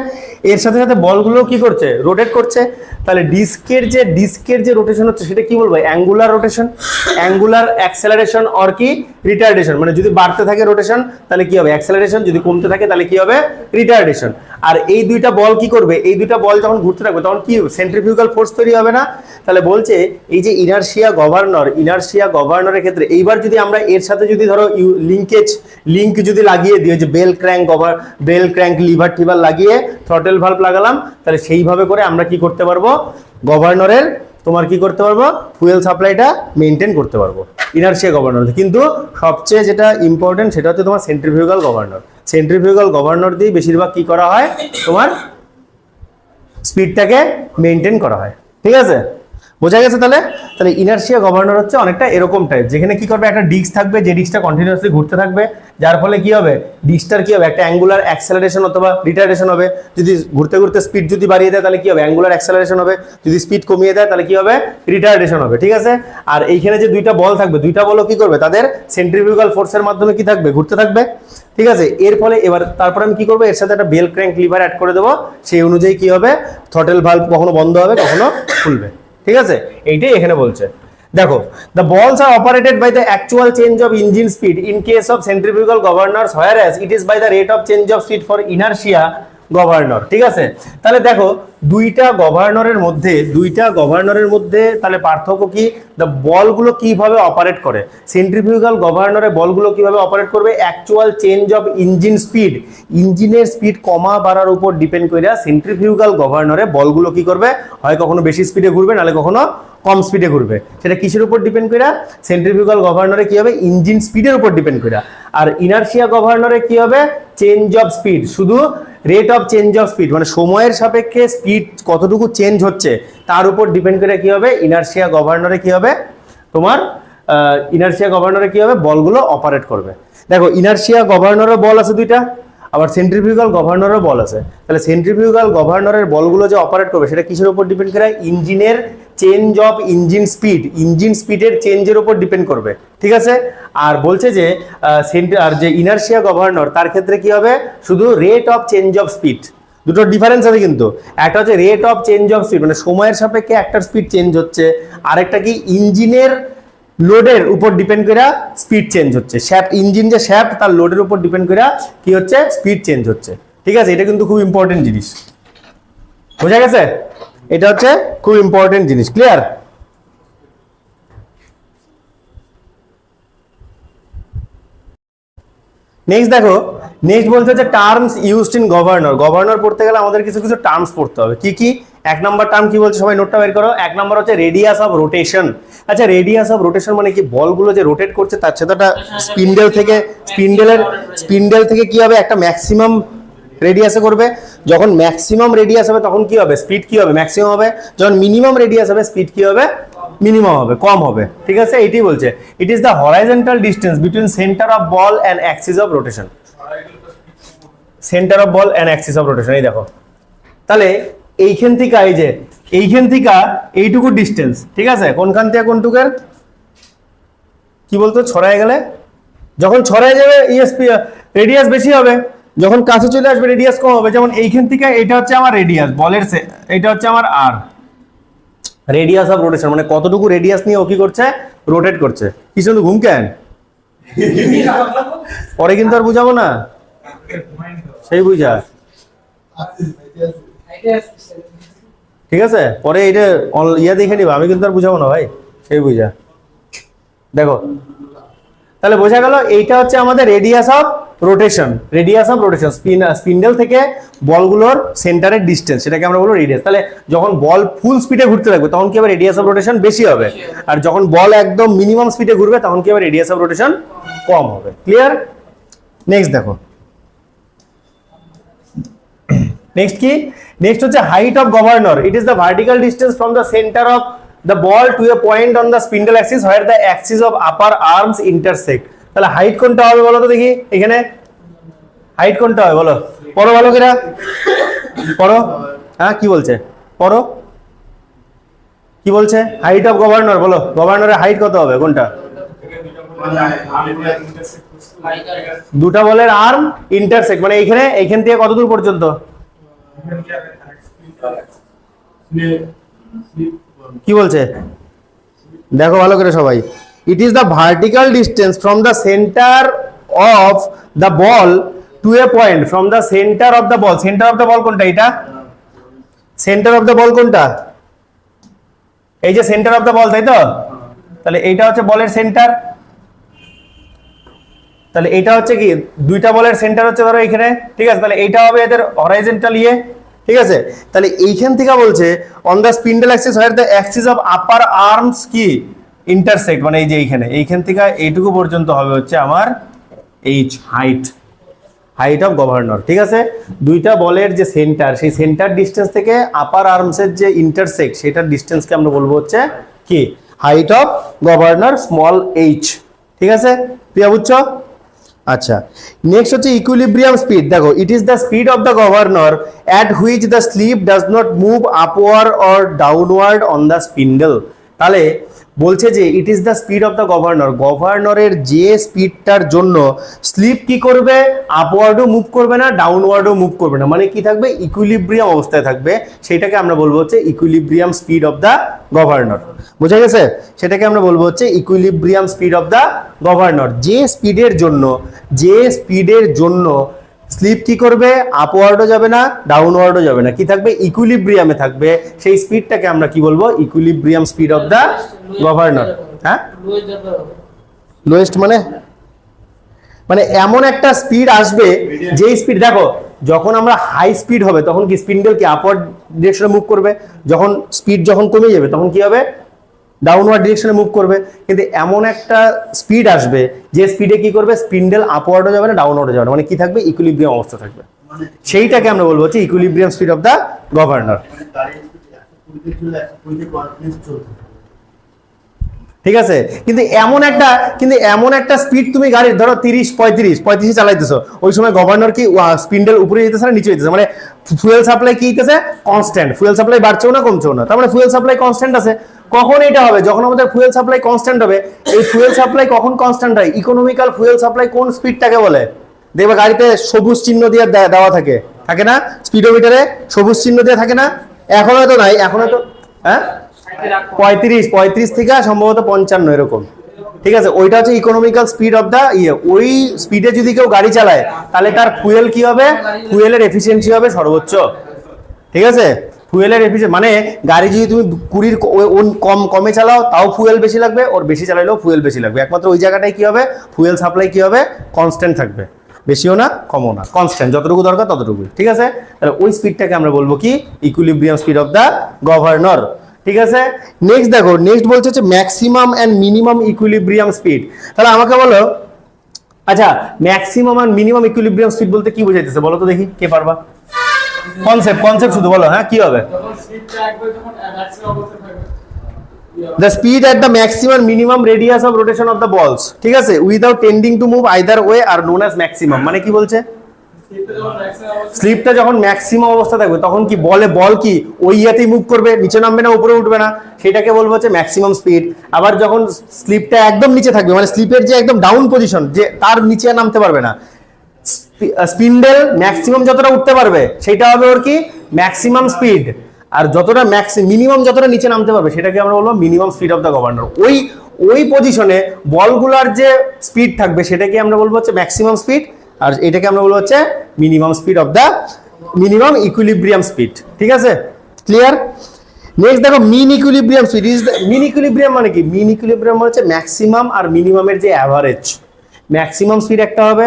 এর সাথে সাথে বলগুলো কি করছে, রোটেট করছে। তাহলে ডিস্কের যে রোটেশন হচ্ছে সেটা কি বলবো, angular rotation, angular acceleration or কি রিটার্ডেশন। মানে যদি বাড়তে থাকে রোটেশন তাহলে কি হবে অ্যাক্সেলারেশন, যদি কমতে থাকে তাহলে কি হবে রিটার্ডেশন। আর এই দুইটা বল কি করবে, এই দুইটা বল যখন ঘুরতে থাকবে তখন কি সেন্ট্রিফিউগাল ফোর্স তৈরি হবে না। তাহলে বলছে এই যে ইনার্শিয়া গভর্নরের ক্ষেত্রে এইবার যদি আমরা এর সাথে যদি ধরো লিঙ্ক যদি লাগিয়ে দিই, যে বেল ক্র্যাঙ্ক লিভার টিভার লাগিয়ে থ্রটেল ভালভ লাগালাম, তাহলে সেইভাবে করে আমরা কি করতে পারবো, গভর্নরের তোমার কি করতে পারবো, ফুয়েল সাপ্লাইটা মেনটেন করতে পারবো ইনার্শিয়া গভর্নর। কিন্তু সবচেয়ে যেটা ইম্পর্টেন্ট সেটা হচ্ছে তোমার সেন্ট্রিফিউগাল গভর্নর। সেন্ট্রিফিউগাল গভর্নর দিয়ে বেশিরভাগ কি করা হয়, তোমার স্পিডটাকে মেনটেন করা হয়। ঠিক আছে, বোঝা গেছে? তাহলে তাহলে ইনার্শিয়া গভর্নর হচ্ছে অনেকটা এরকম টাইপ, যেখানে কি করবে, একটা ডিস্ক থাকবে, যে ডিস্কটা কন্টিনিউয়াসলি ঘুরতে থাকবে, যার ফলে কি হবে, ডিস্কটার কি হবে, একটা অ্যাঙ্গুলার অ্যাক্সেলারেশন অথবা রিটার্ডেশন হবে। যদি ঘুরতে ঘুরতে স্পিড যদি বাড়িয়ে দেয় তাহলে কি হবে, অ্যাঙ্গুলার অ্যাক্সেলারেশন হবে। যদি স্পিড কমিয়ে দেয় তাহলে কি হবে, রিটার্ডেশন হবে। ঠিক আছে, আর এইখানে যে দুইটা বল থাকবে, দুইটা বলও কি করবে, তাদের সেন্ট্রিফিউগাল ফোর্সের মাধ্যমে কি থাকবে, ঘুরতে থাকবে। ঠিক আছে, এর ফলে এবার তারপরে আমি কি করবো, এর সাথে একটা বেল ক্র্যাঙ্ক লিভার অ্যাড করে দেবো, সেই অনুযায়ী কি হবে, থ্রটেল ভালভ কখনো বন্ধ হবে কখনো খুলবে। ঠিক আছে, এইটাই এখানে বলছে। দেখো, the balls are operated by the actual change of engine speed in case of centrifugal governors, whereas it is by the rate of change of speed for inertia governor. ঠিক আছে, তাহলে দেখো দুইটা গভর্নরের মধ্যে তাহলে পার্থক্য কি, দ্য বলগুলো কিভাবে অপারেট করে। সেন্ট্রিফিউগাল গভর্নরে বলগুলো কিভাবে অপারেট করবে, actual change of engine speed, ইঞ্জিনের স্পিড কমা বাড়ার উপর ডিপেন্ড করে সেন্ট্রিফিউগাল গভর্নরে বলগুলো কি করবে, হয় কখনো বেশি স্পিডে ঘুরবে, নাহলে কখনো কম স্পিডে ঘুরবে। সেটা কিসের উপর ডিপেন্ড করে, সেন্ট্রিফিউগাল গভর্নরে কি হবে, ইঞ্জিন স্পিডের উপর ডিপেন্ড করে। আর ইনার্শিয়া গভর্নরে কি হবে, চেঞ্জ অফ স্পিড, শুধু rate of change of speed, মানে সময়ের সাপেক্ষে স্পিড কতটুকু চেঞ্জ হচ্ছে তার উপর ডিপেন্ড করে কি হবে, ইনার্শিয়া গভর্নরে কি হবে, তোমার ইনার্শিয়া গভর্নরে কি হবে, বলগুলো অপারেট করবে। দেখো ইনার্শিয়া গভর্নরও বল আছে দুইটা, আবার সেন্ট্রিফিউগাল গভর্নরও বল আছে। তাহলে সেন্ট্রিফিউগাল গভর্নরের বলগুলো যে অপারেট করবে সেটা কিসের উপর ডিপেন্ড করে, ইঞ্জিনের change of engine speed, engine স্পিডের চেঞ্জের উপর ডিপেন্ড করবে। ঠিক আছে, আর বলছে যে আর যে ইনার্শিয়া গভর্নর তার ক্ষেত্রে কি হবে, শুধু rate of change of speed. দুটো ডিফারেন্স আছে কিন্তু, একটা হচ্ছে rate of change of speed, মানে সময়ের সাপেক্ষে একটার স্পিড চেঞ্জ হচ্ছে, আরেকটা কি ইঞ্জিনের লোডের উপর ডিপেন্ড করে স্পিড চেঞ্জ হচ্ছে। শ্যাফট, ইঞ্জিন যে শ্যাফট তার লোডের উপর ডিপেন্ড করে কি হচ্ছে, স্পিড চেঞ্জ হচ্ছে। ঠিক আছে, এটা কিন্তু খুব ইম্পর্টেন্ট জিনিস, বোঝা গেছে? এটা হচ্ছে খুব ইম্পর্টেন্ট জিনিস, ক্লিয়ার? নেক্সট দেখো, নেক্সট বলছে যে terms used in governor. Governor পড়তে গেলে আমাদের কিছু কিছু টার্মস পড়তে হবে। কি কি? এক নাম্বার টার্ম কি বলছে, সবাই নোটটা বের করো। এক নাম্বার হচ্ছে রেডিয়াস অফ রোটেশন। আচ্ছা, রেডিয়াস অফ রোটেশন মানে কি, বলগুলো যে রোটেট করছে তার সাথে স্পিন্ডেল থেকে কি হবে, একটা ম্যাক্সিমাম রেডিয়াসে করবে। যখন ম্যাক্সিমাম রেডিয়াস হবে তখন কি হবে, স্পিড কি হবে, ম্যাক্সিমাম হবে। যখন মিনিমাম রেডিয়াস হবে স্পিড কি হবে, মিনিমাম হবে, কম হবে। ঠিক আছে, এইটাই বলছে। ইট is the horizontal distance between centre of ball and Axis of rotation. Centre of ball and Axis of rotation, এই দেখো। তাহলে এইখান থেকে এইখান থেকে এইটুকু ডিস্টেন্স, ঠিক আছে, কোনখান থেকে কোনটুকের কি বলতো, ছড়ায় গেলে, যখন ছড়ায় যাবে ইএসপি রেডিয়াস বেশি হবে, যখন কাছে চলে আসবে রেডিয়াস কম হবে। যেমন এইখান থেকে এটা হচ্ছে আমার রেডিয়াস বলের, এটা হচ্ছে আমার আর রেডিয়াস অফ রোটেশন, মানে কতটুকু রেডিয়াস নিয়ে ও কি করছে, রোটেট করছে। কি শুধু ঘুম কেন, পরে কিন্তু আর বুঝাবো না, সেই বুঝা। ঠিক আছে, পরে এটা ইয়া দেখে নিবা, আমি কিন্তু আর বুঝাবো না ভাই, সেই বুঝা। দেখো তাহলে বোঝা গেল, এইটা হচ্ছে আমাদের radius of rotation. Radius of rotation spindle থেকে বলগুলোর সেন্টারের ডিস্টেন্স, সেটাকে আমরা বলবো রেডিয়াস। তাহলে যখন বল ফুল স্পিডে ঘুরতে থাকবে তখন কি হবে, রেডিয়াস অফ রোটেশন বেশি হবে। আর যখন বল একদম মিনিমাম স্পিডে ঘুরবে তখন কি হবে, রেডিয়াস অফ রোটেশন কম হবে। ক্লিয়ার? নেক্সট দেখো, নেক্সট কি, নেক্সট হচ্ছে height of governor. It is the vertical distance from the centre of the ball to a point on the spindle axis where the axis of upper arms intersect. তাহলে height কোনটা হবে বলো তো দেখি, এখানে height কোনটা হবে বলো, পড়ো ভালো করে পড়ো। হ্যাঁ, কি বলছে পড়ো, কি বলছে, হাইট অফ গভর্নর বলো, গভর্নরের হাইট কত হবে, কোনটা, দুটা বলের আর্ম ইন্টারসেক্ট, মানে এইখানে এইখান থেকে কত দূর পর্যন্ত, কি বলছে দেখো ভালো করে সবাই। It is the vertical distance from the centre of the ball to a point from the centre of the ball. Centre of the ball কোনটা, এটা সেন্টার অফ দ্য বল কোনটা, এই যে সেন্টার অফ দ্য বল, তাই তো? তাহলে এইটা হচ্ছে বলের সেন্টার। তাহলে এটা হচ্ছে কি, দুইটা বলের সেন্টার হচ্ছে ধরো এখানে, ঠিক আছে। তাহলে এইটা হবে এদের হরাইজন্টাল ইয়ে, ঠিক আছে, তাহলে এইখান থেকে বলছে on the spindle Axis where the Axis of upper arms কি ইন্টারসেক্ট, মানে এই যে এইখান থেকে এইটুকু পর্যন্ত হবে হচ্ছে আমার এইচ, হাইট অফ গভর্নর। ঠিক আছে, দুইটা বলের যে সেন্টার, সেই সেন্টার ডিস্টেন্স থেকে আপার আর্মসের যে ইন্টারসেক্ট সেটার ডিস্টেন্সকে আমরা বলবো হচ্ছে কি height of governor small H. ঠিক আছে, প্রিয়া বুঝছো? আচ্ছা, নেক্সট হচ্ছে ইকুইলিব্রিয়াম স্পিড। দেখো, it is the speed of the governor at which the slip does not move upward or downward on the spindle. তাহলে বলছে যে it is the speed of the governor, গভর্নরের যে স্পিডটার জন্য স্লিপ কি করবে, আপওয়ার্ডও মুভ করবে না, ডাউনওয়ার্ডও মুভ করবে না, মানে কি থাকবে, ইকুইলিব্রিয়াম অবস্থায় থাকবে, সেটাকে আমরা বলবো হচ্ছে equilibrium speed of the governor. বোঝা গেছে? সেটাকে আমরা বলবো হচ্ছে equilibrium speed of the governor. যে স্পিডের জন্য স্লিপ কি করবে, আপওয়ার্ডও যাবে না, ডাউনওয়ার্ডও যাবে না, কি থাকবে, ইকুইলিব্রিয়ামে থাকবে, সেই স্পিডটাকে আমরা কি বলবো, equilibrium speed of the governor. হ্যাঁ, লোয়েস্ট মানে এমন একটা স্পিড আসবে যে স্পিড, দেখো যখন আমরা হাই স্পিড হবে তখন কি স্পিন্ডেল কি আপওয়ার্ড ডিরেকশনে মুভ করবে, স্পিড যখন কমে যাবে তখন কি হবে, ডাউনওয়ার্ড ডিরেকশনে মুভ করবে। কিন্তু এমন একটা স্পিড আসবে যে স্পিডে কি করবে, স্পিন্ডেল আপওয়ার্ডও যাবে না, ডাউনওয়ার্ডও যাবে না, মানে কি থাকবে, ইকুইলিব্রিয়াম অবস্থা থাকবে, সেইটাকে আমরা বলবো হচ্ছে equilibrium speed of the governor. ঠিক আছে, কিন্তু এমন একটা স্পিড তুমি গাড়ির ধরো 30-35 চালাইতেছো, ওই সময় গভর্নর কি স্পিন্ডেল উপরে যেতেছে না নিচে যেতেছে, মানে ফুয়েল সাপ্লাই কি হইতেছে, কনস্ট্যান্ট, ফুয়েল সাপ্লাই বাড়ছেও না কমছেও না, তার মানে ফুয়েল সাপ্লাই কনস্ট্যান্ট আছে। কখন এটা হবে, যখন আমাদের ফুয়েল সাপ্লাই কনস্ট্যান্ট হবে। এই ফুয়েল সাপ্লাই কখন কনস্ট্যান্ট হয়, ইকোনমিক্যাল ফুয়েল সাপ্লাই কোন স্পিডটাকে বলে, দেখবে গাড়িতে সবুজ চিহ্ন দিয়ে দেওয়া থাকে না, স্পিডোমিটারে সবুজ চিহ্ন দিয়ে থাকে না, এখন হয়তো নাই, এখন হয়তো হ্যাঁ 35 থেকে সম্ভবত 55 এরকম। ঠিক আছে, ওইটা হচ্ছে ইকোনমিক্যাল স্পিড অফ দা ওই স্পিডে যদি কেউ গাড়ি চালায় তাহলে তার ফুয়েল কি হবে, ফুয়েলের এফিসিয়েন্সি হবে সর্বোচ্চ। ঠিক আছে, ফুয়েলের এফিসিয়েন্সি মানে গাড়ি যদি তুমি 20 কমে চালাও তাও ফুয়েল বেশি লাগবে, ওর বেশি চালাইলেও ফুয়েল বেশি লাগবে, একমাত্র ওই জায়গাটায় কি হবে, ফুয়েল সাপ্লাই কি হবে, কনস্ট্যান্ট থাকবে, বেশিও না কমও না, কনস্ট্যান্ট, যতটুকু দরকার ততটুকুই। ঠিক আছে, তাহলে ওই স্পিডটাকে আমরা বলবো কি, equilibrium speed of the governor. ঠিক আছে, নেক্সট দেখো, নেক্সট বলছে হচ্ছে maximum and minimum equilibrium speed. তাহলে আমাকে বলো, আচ্ছা ম্যাক্সিমাম আর মিনিমাম ইকুইলিব্রিয়াম স্পিড বলতে কি বোঝাইতেছে বলো তো দেখি, কে পারবা, কনসেপ্ট শুধু বলো, হ্যাঁ কি হবে, the speed at the maximum minimum radius of rotation of the balls, ঠিক আছে, without tending to move either way are known as maximum। মানে কি বলছে, স্লিপটা যখন ম্যাক্সিমাম অবস্থা থাকবে তখন কি বল কি ওই ইয়াতেই মুভ করবে, নিচে নামবে না উপরে উঠবে না, সেটাকে বলবো হচ্ছে ম্যাক্সিমাম স্পিড। আবার যখন স্লিপটা একদম নিচে থাকবে, মানে স্লিপের যে একদম ডাউন পজিশন, যে তার নিচে নামতে পারবে না, স্পিন্ডেল ম্যাক্সিমাম যতটা উঠতে পারবে সেটা হবে ওর কি ম্যাক্সিমাম স্পিড, আর যতটা মিনিমাম যতটা নিচে নামতে পারবে সেটাকে আমরা বলবো minimum speed of the governor. ওই পজিশনে বলগুলার যে স্পিড থাকবে সেটাকে আমরা বলবো হচ্ছে ম্যাক্সিমাম স্পিড, আর এটাকে আমরা বলবো হচ্ছে minimum speed of the minimum equilibrium speed. ঠিক আছে, ক্লিয়ার? নেক্সট দেখো, mean equilibrium speed is the, mean equilibrium মানে কি, মিন ইকুইলিব্রিয়াম হচ্ছে ম্যাক্সিমাম আর মিনিমামের যে অ্যাভারেজ, ম্যাক্সিমাম স্পিড একটা হবে,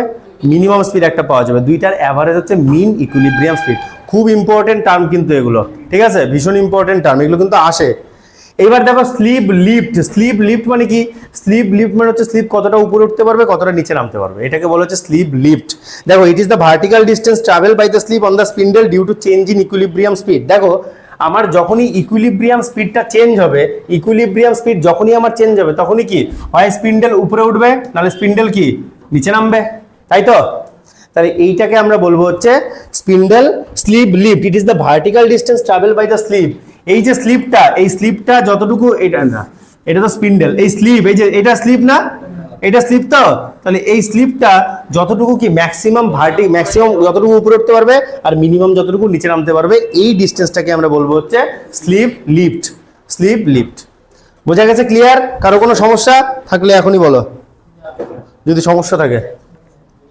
মিনিমাম স্পিড একটা পাওয়া যাবে, দুইটার অ্যাভারেজ হচ্ছে মিন ইকুইলিব্রিয়াম স্পিড। খুব ইম্পর্টেন্ট টার্ম কিন্তু এগুলো, ঠিক আছে, ভীষণ ইম্পর্টেন্ট টার্ম, এগুলো কিন্তু আসে। এবার দেখো স্লিপ লিফট মানে কি, স্লিপ লিফট মানে হচ্ছে স্লিপ কতটা উপরে উঠতে পারবে, কতটা নিচে নামতে পারবে, এটাকে বলা হচ্ছে স্লিপ লিফট। দেখো, it is the vertical distance travel by the slip on the spindle due to change in equilibrium speed. দেখো, আমার যখনই ইকুইলিব্রিয়াম স্পিডটা চেঞ্জ হবে, ইকুইলিব্রিয়াম স্পিড যখনই আমার চেঞ্জ হবে তখনই কি হয়, স্পিন্ডেল উপরে উঠবে, নাহলে স্পিন্ডেল কি নিচে নামবে, তাই তো? তাহলে এইটাকে আমরা বলবো হচ্ছে spindle slip lift. It is the vertical distance travel by the slip. এই যে স্লিপটা যতটুকু, এটা না, এটা তো স্পিন্ডেল, এই স্লিপ, এই যে এটা স্লিপ না, এটা স্লিপ তো, তাহলে এই স্লিপটা যতটুকু কি ম্যাক্সিমাম যতটুকু উপরে উঠতে পারবে আর মিনিমাম যতটুকু নিচে নামতে পারবে, এই ডিস্টেন্সটাকে আমরা বলবো হচ্ছে স্লিপ লিফট। বোঝা গেছে? ক্লিয়ার? কারো কোনো সমস্যা থাকলে এখনই বলো, যদি সমস্যা থাকে,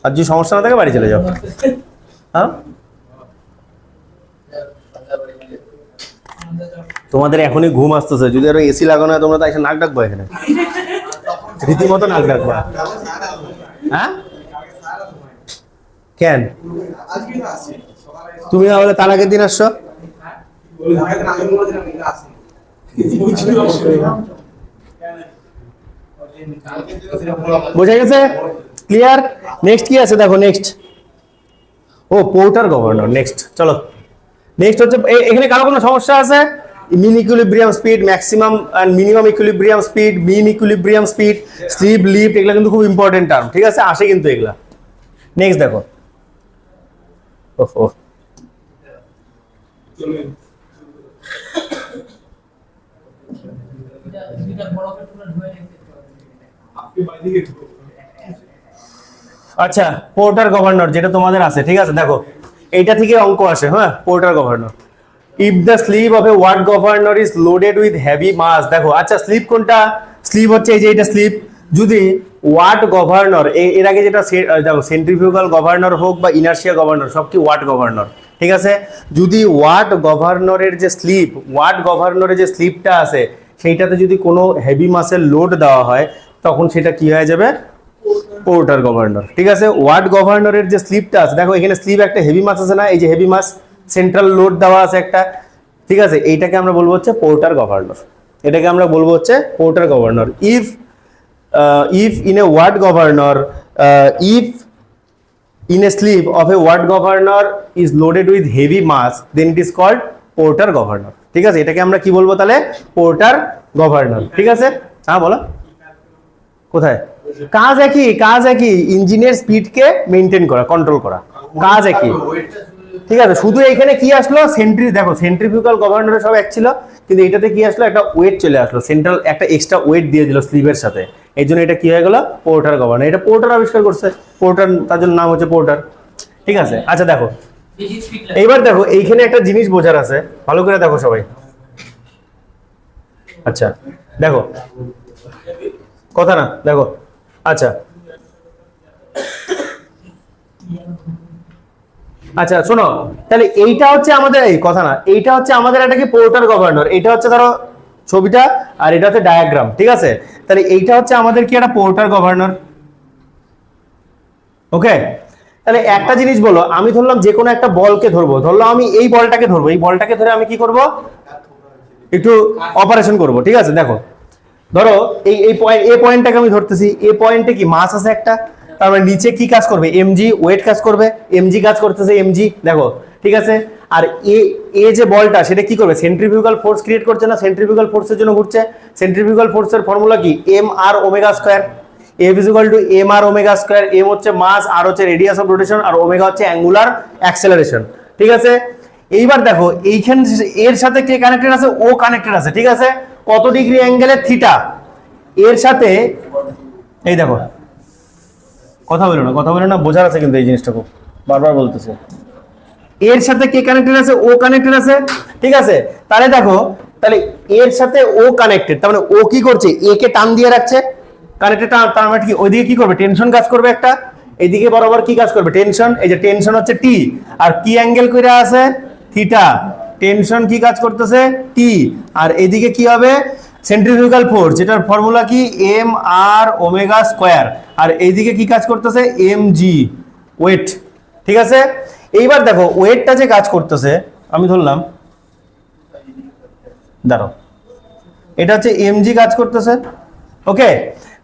আর যদি সমস্যা না থাকে বাড়ি চলে যাও। হ্যাঁ, তোমাদের এখনই ঘুম আসতেছে, যদি আরো এসি লাগানো হয় তোমরা তো এসে নাক ডাকবো এখানে, রীতিমতো নাক ডাকবা। হ্যাঁ, কেন? তুমি তাহলে তার আগের দিন আসছো? বোঝা গেছে? ক্লিয়ার? নেক্সট কি আছে দেখো, নেক্সট ও পোর্টার গভর্নর। নেক্সট চলো, নেক্সট হচ্ছে এখানে কারো কোনো সমস্যা আছে? Mean equilibrium speed, maximum and minimum equilibrium speed, mean equilibrium speed, slip lift, এগুলো কিন্তু খুব ইম্পর্টেন্ট টার্ম, ঠিক আছে? আসে কিন্তু এগুলা। নেক্সট দেখো, ওহো আচ্ছা, পোর্টার গভর্নর যেটা তোমাদের আছে, ঠিক আছে? দেখো এইটা থেকে অঙ্ক আসে, হ্যাঁ, Porter governor. If the sleeve of a word governor is loaded with heavy mass, দেখো আচ্ছা স্লিভ কোনটা? স্লিভ হচ্ছে এই যে এটা স্লিভ। যদি ওয়ার্ড গভর্নর, এর আগে যেটা দেখো সেন্ট্রিফিউগাল গভর্নর হোক বা ইনার্শিয়া গভর্নর, সব কি ওয়ার্ড গভর্নর, ঠিক আছে? যদি ওয়ার্ড গভর্নরের যে স্লিপ, ওয়ার্ড গভর্নরের যে স্লিপটা আছে সেইটাতে যদি কোনো হেভি মাসের লোড দেওয়া হয়, তখন সেটা কি হয়ে যাবে? পোর্টার গভর্নর, ঠিক আছে? ওয়ার্ড গভর্নরের যে স্লিপটা আছে, দেখো এখানে স্লিপ একটা হেভি মাস আছে না, এই যে হেভি মাস, সেন্ট্রাল লোড দেওয়া আছে একটা, ঠিক আছে? এইটাকে আমরা বলবো হচ্ছে পোর্টার গভর্নর। এটাকে আমরা বলবো হচ্ছে Porter governor. If in a word governor, if in a sleeve of a ward governor is loaded with heavy mass, then it is called porter governor, ঠিক আছে? এটাকে আমরা কি বলবো তাহলে? পোর্টার গভর্নর, ঠিক আছে? হ্যাঁ বলো, কোথায়? কাজ একই, কাজ একই, ইঞ্জিনের স্পিডকে মেনটেন করা, কন্ট্রোল করা, কাজ একই, ঠিক আছে? শুধু এখানে কি আসলো? দেখো সেন্ট্রিফিউগাল গভর্নরে সব এক ছিল, কিন্তু এটাতে কি আসলো? একটা ওয়েট চলে আসলো, সেন্ট্রাল একটা এক্সট্রা ওয়েট দিয়ে দিল স্লিভের সাথে, এই জন্য এটা কি হয়ে গেল? Porter governor. এটা পোর্টার আবিষ্কার করছে, পোর্টার, তার জন্য নাম হচ্ছে পোর্টার, ঠিক আছে? আচ্ছা দেখো, এইবার দেখো এইখানে একটা জিনিস বোঝার আছে, ভালো করে দেখো সবাই। আচ্ছা দেখো, কথা না, দেখো আচ্ছা আচ্ছা শোনো, তাহলে এইটা হচ্ছে আমাদের, এই কথা না, এইটা হচ্ছে আমাদের একটা কি পোর্টার গভর্নর, এটা হচ্ছে ধরো ছবিটা, আর এটা হচ্ছে ডায়াগ্রাম, ঠিক আছে? তাহলে এইটা হচ্ছে আমাদের কি একটা পোর্টার গভর্নর, ওকে? তাহলে একটা জিনিস বলো, আমি ধরলাম যে কোনো একটা বলকে ধরবো, ধরলাম আমি এই বলটাকে ধরবো, এই বলটাকে ধরে আমি কি করব? একটু অপারেশন করব, ঠিক আছে? দেখো ধরো এই পয়েন্ট, এই পয়েন্টটাকে আমি ধরতেছি, এই পয়েন্টে কি মাস আছে একটা, তার মানে নিচে কি কাজ করবে? এমজি, ওয়েট কাজ করবে, এমজি কাজ করতেছে, এমজি, দেখো, ঠিক আছে? আর এ যে বলটা সেটা কি করবে? সেন্ট্রিফিউগাল ফোর্স ক্রিয়েট করছে না, সেন্ট্রিফিউগাল ফোর্সের জন্য ঘুরছে। সেন্ট্রিফিউগাল ফোর্সের ফর্মুলা কি? M R omega square. F is equal to m r omega square, m হচ্ছে মাস, আর হচ্ছে রেডিয়াস অফ রোটেশন, আর ওমেগা হচ্ছে অ্যাঙ্গুলার অ্যাক্সেলারেশন, ঠিক আছে? এইবার দেখো এইখানে এর সাথে কে কানেক্টেড আছে? ও কানেক্টেড আছে, ঠিক আছে? কত ডিগ্রি অ্যাঙ্গেলে? থিটা। এর সাথে এই দেখো, কথা বলো না, কথা বলো না, বোঝার আছে কিন্তু এই জিনিসটা খুব, বারবার বলতেছে। এর সাথে কে কানেক্টেড আছে? ও কানেক্টেড আছে, ঠিক আছে? তাহলে দেখো, তাহলে এর সাথে ও কানেক্টেড, তার মানে ও কি করছে? এ কে টান দিয়ে রাখছে, কানেক্টেড, তার মানে কি ওইদিকে কি করবে? টেনশন কাজ করবে একটা, এইদিকে বরাবর কি কাজ করবে? টেনশন। এই যে টেনশন হচ্ছে টি, আর কি অ্যাঙ্গেল কইরা আছে? থিটা। টেনশন কি কাজ করতেছে? টি। আর এদিকে কি হবে? সেন্ট্রিফিউগাল ফোর্স, যেটার ফর্মুলা কি? M R omega square. আর এইদিকে কি কাজ করতেছে? এম জি, ওয়েট, ঠিক আছে? এইবার দেখো ওয়েটটা যে কাজ করতেছে, আমি ধরলাম, দাঁড়াও, এটা হচ্ছে এমজি কাজ করতেছে, ওকে?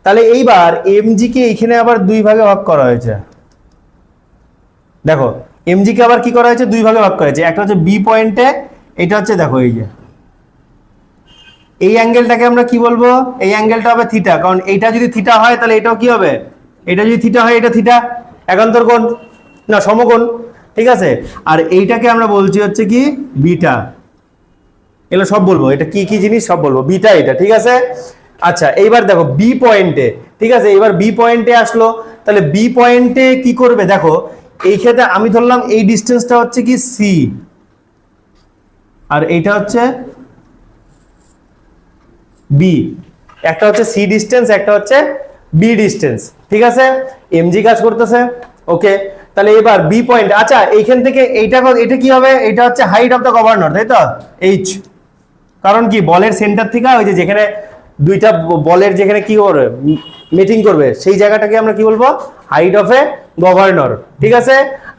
তাহলে এইবার এমজি কে এখানে আবার দুই ভাগে ভাগ করা হয়েছে, দেখো এমজি কে আবার কি করা হয়েছে? দুই ভাগে ভাগ করা হয়েছে। একটা হচ্ছে বি পয়েন্টে, এটা হচ্ছে দেখো এই যে এই অ্যাঙ্গেলটাকে আমরা কি বলবো? এই অ্যাঙ্গেলটা হবে থিটা, কারণ এইটা যদি থিটা হয় তাহলে এটাও কি হবে? এটা যদি থিটা হয়, এটা থিটা, একান্তর কোণ না, সমকোণ, ঠিক আছে? আর এইটাকে আমরা বলছি হচ্ছে কি? বিটা। এগুলো সব বলবো, এটা কি কি জিনিস সব বলবো, বিটা এটা, ঠিক আছে? আচ্ছা এইবার দেখো বি পয়েন্টে, ঠিক আছে? এবার বি পয়েন্টে আসলো, তাহলে বি পয়েন্টে কি করবে? দেখো এই ক্ষেত্রে আমি ধরলাম এই ডিস্টেন্সটা হচ্ছে কি? সি, আর এইটা হচ্ছে বি। একটা হচ্ছে সি ডিস্টেন্স, একটা হচ্ছে বি ডিস্টেন্স, ঠিক আছে? এমজি কাজ করতেছে, ওকে? তাহলে এবার বি পয়েন্ট, আচ্ছা এইখান থেকে এইটা, এটা কি হবে? এটা হচ্ছে হাইট অফ দ্য গভর্নর, তাই তো? এইচ, কারণ কি বলের সেন্টার থেকে ওই যে যেখানে দুইটা বলের যেখানে কি করে মিটিং করবে, সেই জায়গাটাকে আমরা কি বলবো, হাইট অফ এ গভর্নর। ঠিক আছে,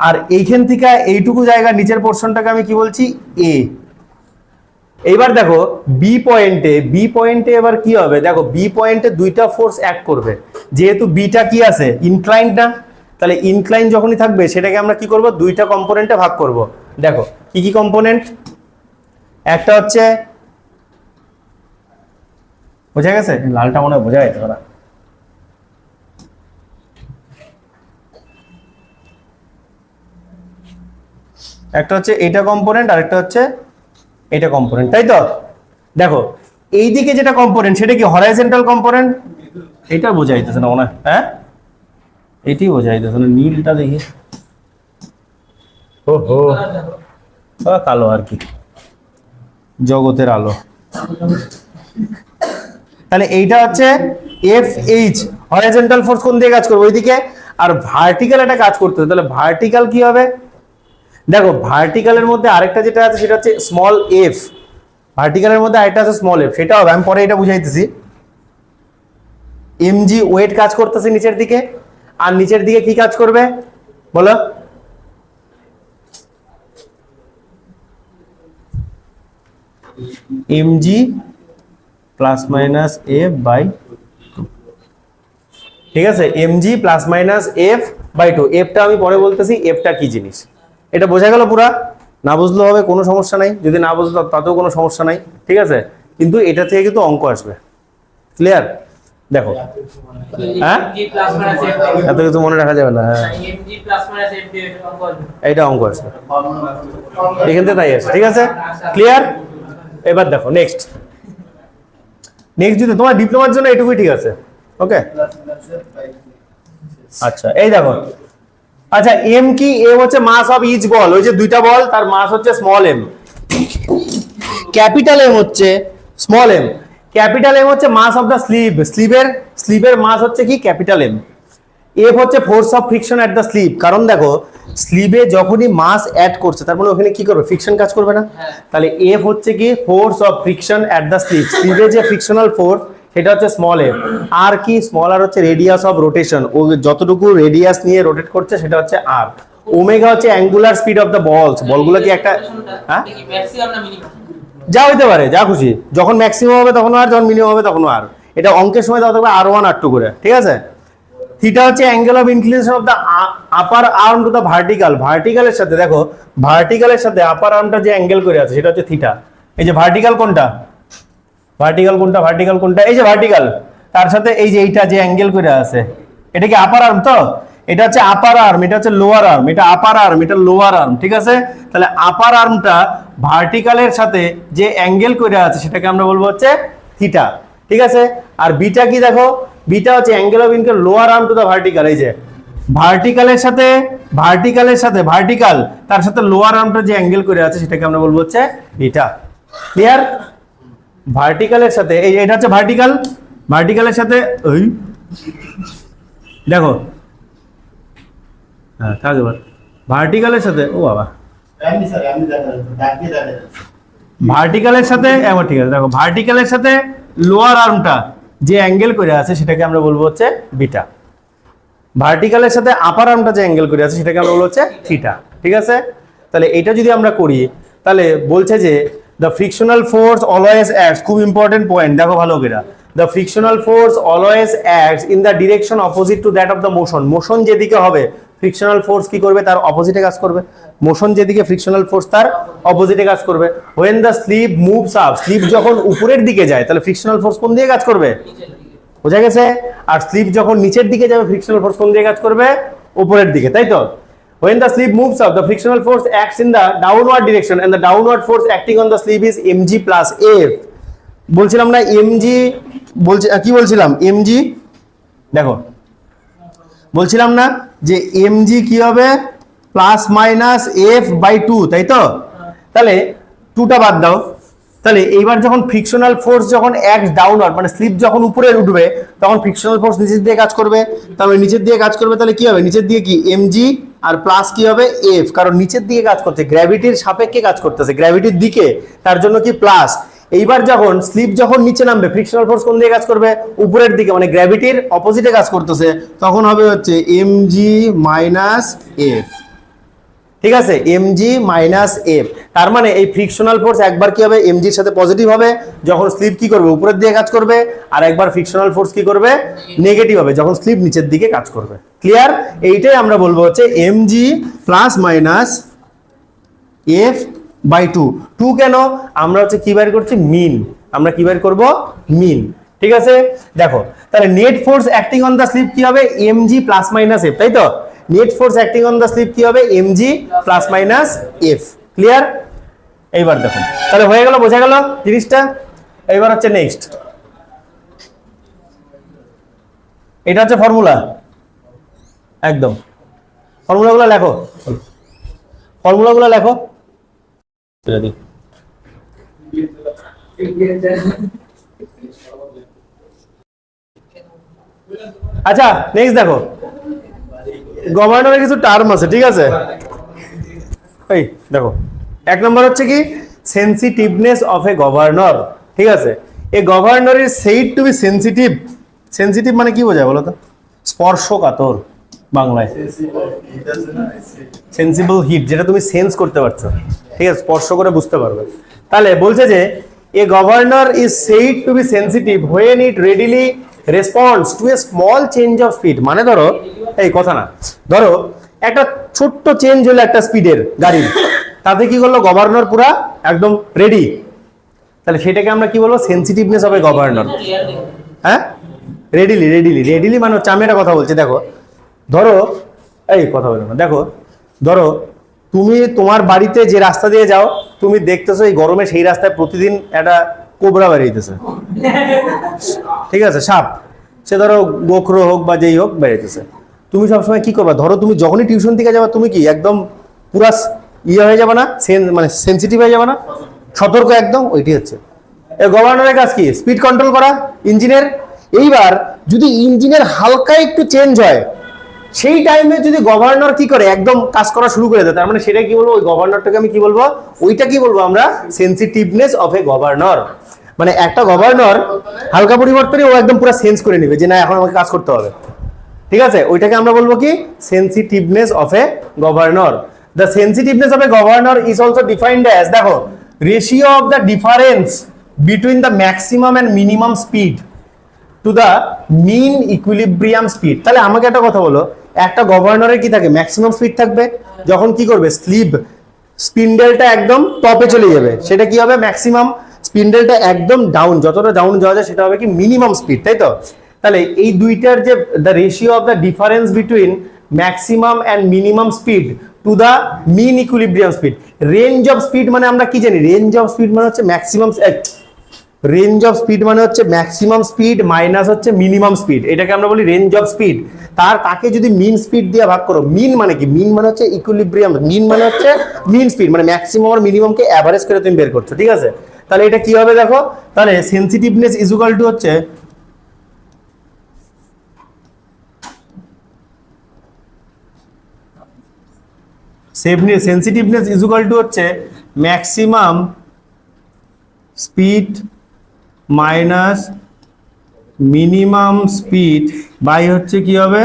আর এইখান থেকে এইটুকু জায়গা নিচের পোর্শনটাকে আমি কি বলছি, এ। এইবার দেখো বি পয়েন্টে এবার কি হবে, দেখো বি পয়েন্টে দুইটা ফোর্স অ্যাক্ট করবে, যেহেতু বিটা কি আছে, ইনক্লাইন্ড না, তাহলে ইনক্লাইন যখনই থাকবে সেটাকে আমরা কি করব, দুইটা কম্পোনেন্টে ভাগ করব। দেখো কি কি কম্পোনেন্ট, একটা হচ্ছে, বোঝা গেছে, লালটা মনে হয় বোঝা যেতে পারে, একটা হচ্ছে এটা কম্পোনেন্ট আর একটা হচ্ছে এটা কম্পোনেন্ট, তাই তো। দেখো এইদিকে যেটা কম্পোনেন্ট সেটা কি হরাইজন্টাল কম্পোনেন্ট, এটা বোঝা যাইতেছে না মনে হয়, হ্যাঁ এটি বোঝা যাইতেছে না, নীলটা দেখি, ও হো কালো আর কি, জগতের আলো। তাহলে এইটা হচ্ছে এফ এইচ, হরাইজন্টাল ফোর্স কোন দিকে কাজ করবে, ওইদিকে, আর ভার্টিক্যাল একটা কাজ করতে হবে, তাহলে ভার্টিক্যাল কি হবে, দেখো ভার্টিক্যালের মধ্যে আরেকটা যেটা আছে সেটা হচ্ছে স্মল এফ, ভার্টিক্যালের মধ্যে আরেকটা আছে স্মল এফ, সেটা হবে, আমি পরে এটা বুঝাইতেছি। এমজি ওয়েট কাজ করতেছে নিচের দিকে, আর নিচের দিকে কি কাজ করবে বলো, MG plus minus F by, ঠিক আছে, MG plus minus F by two, এফটা আমি পরে বলতেছি এফটা কি জিনিস, এটা বোঝা গেল পুরা, না বুঝলেও হবে কোনো সমস্যা নাই, যদি না বুঝলো তাতেও কোনো সমস্যা নাই, ঠিক আছে, কিন্তু এটা থেকে কিন্তু অঙ্ক আসবে, ক্লিয়ার। দেখো হ্যাঁ, এত কিছু মনে রাখা যাবে না, হ্যাঁ এইটা অঙ্ক আসবে এখান থেকে, তাই আসে, ঠিক আছে, ক্লিয়ার। এবার দেখো নেক্সট যদি তোমার ডিপ্লোমার জন্য এটুকুই ঠিক আছে, ওকে। আচ্ছা এই দেখো, আচ্ছা এম কি, এম হচ্ছে মাস অফ ইচ বল, ওই যে দুইটা বল তার মাস হচ্ছে স্মল এম, ক্যাপিটাল এম হচ্ছে স্মল এম, ক্যাপিটাল এম হচ্ছে মাস অফ দা স্লিভ, স্লিভের মাস হচ্ছে কি ক্যাপিটাল এম, এফ হচ্ছে force of friction at the sleeve, কারণ দেখো স্লিভে যখনই মাস অ্যাড করছে তার মানে ওখানে কি করবে, ফ্রিকশন কাজ করবে না, তাহলে এফ হচ্ছে কি force of friction at the sleeve, স্লিভে যে ফ্রিকশনাল ফোর্স সেটা হচ্ছে স্মল এফ, আর কি স্মল আর হচ্ছে রেডিয়াস অফ রোটেশন, ও যতটুকু রেডিয়াস নিয়ে রোটেট করছে সেটা হচ্ছে আর, ওমেগা হচ্ছে অ্যাঙ্গুলার স্পিড অফ দা বলস, বলগুলো কি একটা, হ্যাঁ যা হইতে পারে, যা খুশি, যখন ম্যাক্সিমাম হবে তখন আর, যখন মিনিমাম হবে তখন আর, এটা অঙ্কের সময় দেওয়া থাকবে R1 R2 করে, ঠিক আছে। থিটা হচ্ছে angle of inclination of the upper arm to the vertical, ভার্টিক্যালের সাথে দেখো, ভার্টিক্যালের সাথে আপার আর্মটা যে অ্যাঙ্গেল করে আছে সেটা হচ্ছে থিটা, এই যে ভার্টিক্যাল কোনটা, ভার্টিক্যাল কোনটা, এই যে ভার্টিক্যাল, তার সাথে এই যে এইটা যে অ্যাঙ্গেল করে আছে, এটা কি আপার আর্ম, তো এটা হচ্ছে আপার আর্ম, এটা হচ্ছে লোয়ার আর্ম, এটা আপার আর্ম, এটা লোয়ার আর্ম, ঠিক আছে। তাহলে আপার আর্মটা ভার্টিক্যালের সাথে যে অ্যাঙ্গেল করে আছে সেটাকে আমরা বলবো হচ্ছে থিটা, ঠিক আছে। আর বিটা কি দেখো, বিটা হচ্ছে angle of inclination lower arm to the vertical, এই যে ভার্টিক্যালের সাথে ভার্টিক্যাল তার সাথে লোয়ার আর্মটা যে অ্যাঙ্গেল করে আছে সেটাকে আমরা বলবো হচ্ছে বিটা, ক্লিয়ার। ভার্টিক্যালের সাথে এই এটা হচ্ছে ভার্টিক্যালের সাথে ওই দেখো, হ্যাঁ থাক এবার, ভার্টিক্যালের সাথে, ও বাবা ভার্টিক্যালের সাথে এবার, ঠিক আছে, দেখো ভার্টিক্যালের সাথে লোয়ার আর্মটা যে অ্যাঙ্গেল করে আছে সেটাকে আমরা বলবো হচ্ছে বিটা, ভার্টিক্যালের সাথে আপার আর্মটা যে অ্যাঙ্গেল করে আছে সেটাকে আমরা বলবো হচ্ছে থিটা, ঠিক আছে। তাহলে এটা যদি আমরা করি তাহলে বলছে যে the frictional force always acts, খুব ইম্পর্টেন্ট পয়েন্ট, দেখো ভালো করে, the frictional force always acts in the direction opposite to that of the motion, motion যেদিকে হবে ফ্রিকশনাল ফোর্স কি করবে, তার অপোজিটে কাজ করবে, মোশন যেদিকে ফ্রিকশনাল ফোর্স তার অপোজিটে কাজ করবে। when the slip moves up, slip যখন উপরের দিকে যায় তাহলে ফ্রিকশনাল ফোর্স কোন দিকে কাজ করবে, বোঝা গেছে, আর স্লিপ যখন নিচের দিকে যাবে ফ্রিকশনাল ফোর্স কোন দিকে কাজ করবে, উপরের দিকে, তাই তো। when the slip moves up the frictional force acts in the downward direction and the downward force acting on the slip is mg plus f, বলছিলাম না mg, বলছি কি বলছিলাম, mg দেখো বলছিলাম না যে mg কি হবে প্লাস মাইনাস f বাই 2, তাই তো। তাহলে 2টা বাদ দাও, তাহলে এইবার যখন ফ্রিকশনাল ফোর্স যখন অ্যাক্ট ডাউনওয়ার্ড, মানে স্লিপ যখন উপরে উঠবে তখন ফ্রিকশনাল ফোর্স নিচের দিকে কাজ করবে, তাহলে নিচের দিকে কাজ করবে, তাহলে কি হবে, নিচের দিকে কি mg আর প্লাস কি হবে এফ, কারণ নিচের দিকে কাজ করছে, গ্র্যাভিটির সাপেক্ষে কাজ করতেছে, গ্র্যাভিটির দিকে, তার জন্য কি প্লাস এইবার যখন স্লিপ যখন নিচে নামবে ফ্রিকশনাল ফোর্স কোন দিকে কাজ করবে, উপরের দিকে, মানে গ্র্যাভিটির অপোজিটে কাজ করতেছে, তখন হবে হচ্ছে mg মাইনাস এফ। ঠিক আছে, mg মাইনাস এফ। তার মানে এই ফ্রিকশনাল ফোর্স একবার কি হবে, mg এর সাথে পজিটিভ হবে যখন স্লিপ কি করবে, উপরের দিকে কাজ করবে, আর একবার ফ্রিকশনাল ফোর্স কি করবে, নেগেটিভ হবে যখন স্লিপ নিচের দিকে কাজ করবে। ক্লিয়ার? এইটাই আমরা বলবো হচ্ছে mg plus minus F by 2। 2 কেন? আমরা হচ্ছে কি বের করছি, মিন। আমরা কি বের করব, মিন। ঠিক আছে, দেখো তাহলে net force acting on the slip কি হবে, mg প্লাস মাইনাস এফ, তাই তো? Net force acting on the slip কি হবে, mg plus minus F. Clear? এইবার দেখো তাহলে হয়ে গেল, বোঝা গেল জিনিসটা। এইবার হচ্ছে নেক্সট, এটা হচ্ছে ফর্মুলা, একদম ফর্মুলাগুলো লেখো, ফর্মুলাগুলো লেখো। আচ্ছা নেক্সট দেখো, গভর্নরের কিছু টার্ম আছে, ঠিক আছে? এই দেখো, এক নম্বর হচ্ছে কি সেন্সিটিভনেস অফ এ গভর্নর। ঠিক আছে, a governor is said to be sensitive. Sensitive মানে কি বোঝায় বলো তো? স্পর্শকাতর বাংলায়। সেন্সিবল হিট, যেটা তুমি সেন্স করতে পারছো, ঠিক আছে, স্পর্শ করে বুঝতে পারবে। তাহলে বলছে যে a governor is said to be sensitive when it readily response to a small change of speed. মানে ধরো, এই কথা না, ধরো একটা ছোট্ট চেঞ্জ হলো একটা স্পিডের গাড়ির, তাতে কি করলো, গভর্নর পুরা একদম রেডি। তাহলে সেটাকে আমরা কি বলবো, সেন্সিটিভনেস অফ এ গভর্নর। হ্যাঁ, রেডিলি রেডিলি রেডিলি মানে হচ্ছে, আমি একটা কথা বলছি, দেখো ধরো, এই কথা বলো না, দেখো ধরো তুমি তোমার বাড়িতে যে রাস্তা দিয়ে যাও, তুমি দেখতেছো এই গরমে সেই রাস্তায় প্রতিদিন একটা কোবরা বেরিয়েছে, ঠিক আছে, সাপ, সে ধরো গোখরো হোক বা যেই হোক বেরিয়েছে। তুমি সবসময় কি করবা, ধরো তুমি যখনই টিউশন থেকে যাবা, তুমি কি একদম পুরা ইয়ে হয়ে যাবে না, মানে সেন্সিটিভ হয়ে যাবে না, সতর্ক একদম। ওইটি হচ্ছে গভর্নরের কাজ, কি স্পিড কন্ট্রোল করা ইঞ্জিনের। এইবার যদি ইঞ্জিনের হালকা একটু চেঞ্জ হয়, সেই টাইমে যদি গভর্নর কি করে, একদম কাজ করা শুরু করে দেয়, তার মানে সেটা কি বলবো, ওই গভর্নরটাকে আমি কি বলবো, ওইটা কি বলবো আমরা, সেন্সিটিভনেস অফ এ গভর্নর। মানে একটা গভর্নর হালকা পরিবর্তনে ও একদম পুরো সেন্স করে নেবে যে না, এখন আমাকে কাজ করতে হবে। ঠিক আছে, ওইটাকে আমরা বলবো কি, sensitiveness of a governor. The sensitiveness of a governor is also defined as, দেখো, ratio of the difference between the maximum and minimum speed to the mean equilibrium speed. তাহলে আমাকে একটা কথা বলো, একটা গভর্নরের কি থাকে, ম্যাক্সিমাম স্পিড থাকবে, যখন কি করবে, স্লিপ স্পিন্ডেলটা একদম টপে চলে যাবে, সেটা কি হবে, ম্যাক্সিমাম। স্পিন্ডেলটা একদম ডাউন, যতটা ডাউন যাওয়া যায় সেটা হবে কি, মিনিমাম স্পিড, তাই তো? তাহলে এই দুইটার যে the ratio of the difference between maximum and minimum speed to the mean equilibrium speed. Range of speed মানে আমরা কি জানি, রেঞ্জ অফ স্পিড মানে হচ্ছে ম্যাক্সিমাম, রেঞ্জ অফ স্পিড মানে হচ্ছে ম্যাক্সিমাম স্পিড মাইনাস হচ্ছে মিনিমাম স্পিড, এটাকে আমরা বলি রেঞ্জ অফ স্পিড। তাকে যদি মিন স্পিড দিয়ে ভাগ করো, মিন মানে কি, মিন মানে হচ্ছে ইকুইলিব্রিয়াম, মিন মানে হচ্ছে মিন স্পিড, মানে ম্যাক্সিমাম আর মিনিমামকে অ্যাভারেজ করে তুমি বের করছো, ঠিক আছে? তাহলে এটা কি হবে দেখো, তাহলে সেন্সিটিভনেস ইজ ইকুয়াল টু হচ্ছে সেন্সিটিভনেস ইজ ইকুয়াল টু হচ্ছে maximum speed minus minimum speed by হচ্ছে কি হবে,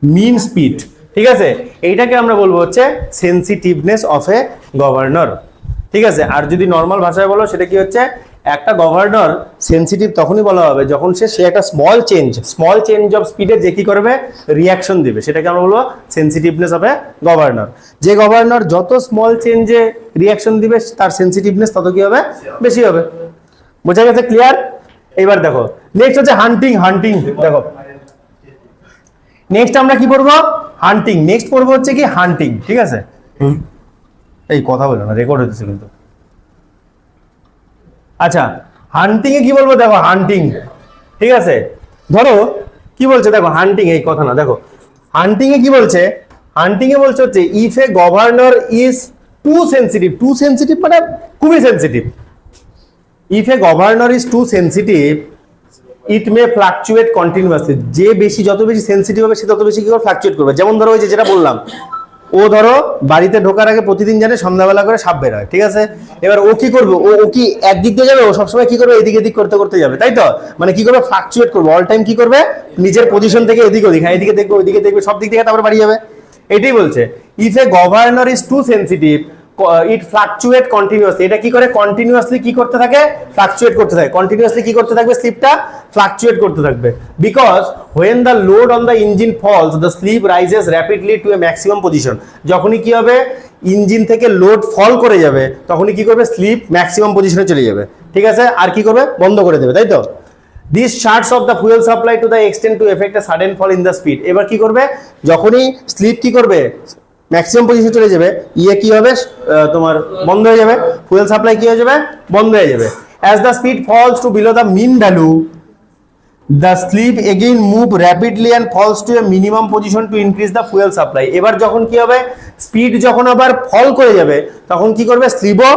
মিন স্পিড। ঠিক আছে, এইটাকে আমরা বলবো হচ্ছে সেন্সিটিভনেস অফ এ গভর্নর। ঠিক আছে, আর যদি নর্মাল ভাষায় বলো, সেটা কি হচ্ছে, একটা গভর্নর সেন্সিটিভ তখনই বলা হবে যখন সে একটা স্মল চেঞ্জ অফ স্পিডে যে কি করবে, রিয়াকশন দিবে, সেটাকে আমরা বলবো সেন্সিটিভনেস অফ এ গভর্নর। যে গভর্নর যত স্মল চেঞ্জে রিয়াকশন দিবে, তার সেন্সিটিভনেস তত কি হবে, বেশি হবে। বোঝা গেছে? ক্লিয়ার? এবার দেখো নেক্সট হচ্ছে হান্টিং। দেখো নেক্সট আমরা কি পড়বো, হান্টিং। নেক্সট পড়বো হচ্ছে কি, হান্টিং। ঠিক আছে, এই কথা বলো না, রেকর্ড হচ্ছে কিন্তু। আচ্ছা, হান্টিং এ কি বলবো, দেখো হান্টিং, ঠিক আছে, ধরো কি বলছে, দেখো হান্টিং, এই কথা না, দেখো হান্টিং এ কি বলছে, হান্টিং এ বলছে হচ্ছে if a governor is too sensitive মানে খুবই sensitive, if a governor is too sensitive it may fluctuate continuously. যে যত বেশি সেন্সিটিভ হবে, সে তত বেশি কি করে ফ্লাকচুয়েট করবে। যেমন ধরো ওই যেটা বললাম, ও ধরো বাড়িতে ঢোকার আগে প্রতিদিন জানে সন্ধ্যাবেলা করে সাপ বের হয়, ঠিক আছে? এবার ও কি করবে, ও কি একদিক দিয়ে যাবে, ও সবসময় কি করবে এদিক এদিক করতে করতে যাবে, তাই তো? মানে কি করবে, ফ্লাকচুয়েট করবে, অল টাইম কি করবে, নিজের পজিশন থেকে এদিক ওদিক, হ্যাঁ এদিকে দেখবে ওইদিকে দেখবে, সব দিক থেকে তারপর বাড়ি যাবে। এটাই বলছে, if a governor is too sensitive it fluctuate continuously. এটা কি করে, কন্টিনিউয়াসলি কি করতে থাকে, ফ্লাকচুয়েট করতে থাকে। কন্টিনিউয়াসলি কি করতে থাকবে, স্লিপটা ফ্লাকচুয়েট করতে থাকবে। Because when the load on the engine falls the slip rises rapidly to a maximum position. যখনই কি হবে, ইঞ্জিন থেকে লোড ফল করে যাবে, তখনই কি করবে, স্লিপ ম্যাক্সিমাম পজিশনে চলে যাবে, ঠিক আছে? আর কি করবে, বন্ধ করে দেবে, তাই তো? These shards of the fuel supply to the extent to effect a sudden fall in the speed. এবার কি করবে, যখনই স্লিপ কি করবে, ম্যাক্সিমাম পজিশনে চলে যাবে, ইয়ে কি হবে, তোমার বন্ধ হয়ে যাবে, ফুয়েল সাপ্লাই কি হয়ে যাবে, বন্ধ হয়ে যাবে। As the speed falls to below the mean value, the sleep again move rapidly and falls to a minimum position to increase the fuel supply. এবার যখন কি হবে, স্পিড যখন আবার ফল করে যাবে, তখন কি করবে, স্লিপও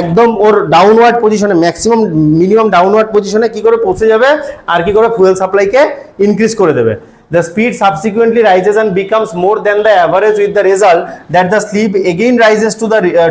একদম ওর ডাউনওয়ার্ড পজিশনে, ম্যাক্সিমাম মিনিমাম ডাউনওয়ার্ড পজিশনে কি করে পৌঁছে যাবে, আর কি করে ফুয়েল সাপ্লাইকে ইনক্রিজ করে দেবে। The speed subsequently rises and becomes more than the average, with the result that the sleep again rises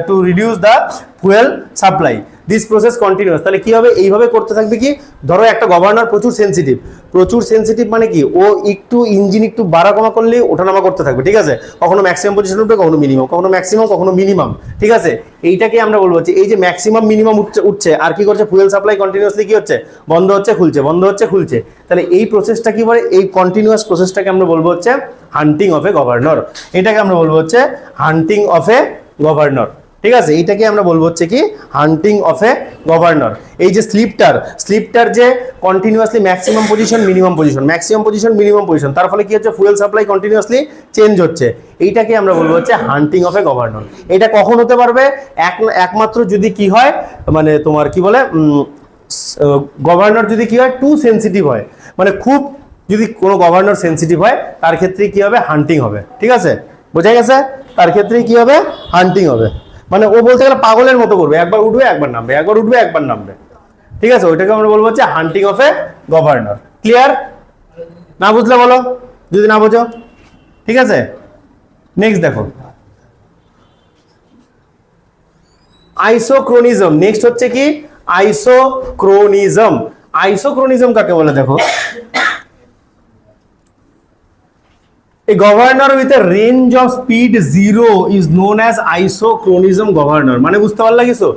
to reduce the fuel supply. This process continuous. তাহলে কি হবে, এইভাবে করতে থাকবে। কি ধরো একটা গভর্নর প্রচুর সেনসিটিভ মানে কি, ও একটু ইঞ্জিন একটু বাড়া কমা করলে ওঠানামা করতে থাকবে, ঠিক আছে? কখনো ম্যাক্সিমাম পজিশন উঠবে, কখনো মিনিমাম, কখনো ম্যাক্সিমাম, কখনো মিনিমাম, ঠিক আছে? এইটাকে আমরা বলবো যে এই যে ম্যাক্সিমাম মিনিমাম উঠছে, আর কি করছে, ফুয়েল সাপ্লাই কন্টিনিউয়াসলি কি হচ্ছে, বন্ধ হচ্ছে খুলছে, বন্ধ হচ্ছে খুলছে। তাহলে এই প্রসেসটা কি বলে, এই কন্টিনিউয়াস প্রসেসটাকে আমরা বলবো হচ্ছে হান্টিং অফ এ গভর্নর। এটাকে আমরা বলবো হচ্ছে হান্টিং অফ এ গভর্নর, ঠিক আছে? এইটাকে আমরা বলবো হচ্ছে কি, হান্টিং অফ এ গভর্নর। এই যে স্লিপটার যে continuously maximum position minimum position, maximum position minimum position, তার ফলে কি হচ্ছে, ফুয়েল সাপ্লাই কন্টিনিউয়াসলি চেঞ্জ হচ্ছে। এইটাকে আমরা বলবো হচ্ছে হান্টিং অফ এ গভর্নর। এটা কখন হতে পারবে, একমাত্র যদি কি হয়, মানে তোমার কি বলে, গভর্নর যদি কি হয়, টু সেন্সিটিভ হয়, মানে খুব যদি কোনো গভর্নর সেন্সিটিভ হয়, তার ক্ষেত্রে কি হবে, হান্টিং হবে, ঠিক আছে? বোঝা গেছে? তার ক্ষেত্রে কি হবে, হান্টিং হবে। মানে ও বলতে গেলে পাগলের মতো করবে, একবার উঠবে একবার নামবে, একবার উঠবে একবার নামবে, ঠিক আছে? ওইটাকে আমরা বলবো হচ্ছে হান্টিং অফ এ গভর্নর। ক্লিয়ার? না বুঝলে বলো, যদি না বোঝো, ঠিক আছে? নেক্সট দেখো, আইসোক্রোনিজম। নেক্সট হচ্ছে কি, আইসোক্রোনিজম। আইসোক্রোনিজম কাকে বলে দেখো, a governor with a range of speed 0 is known as isochronism governor. মানে বুঝতে পারলা কিছু?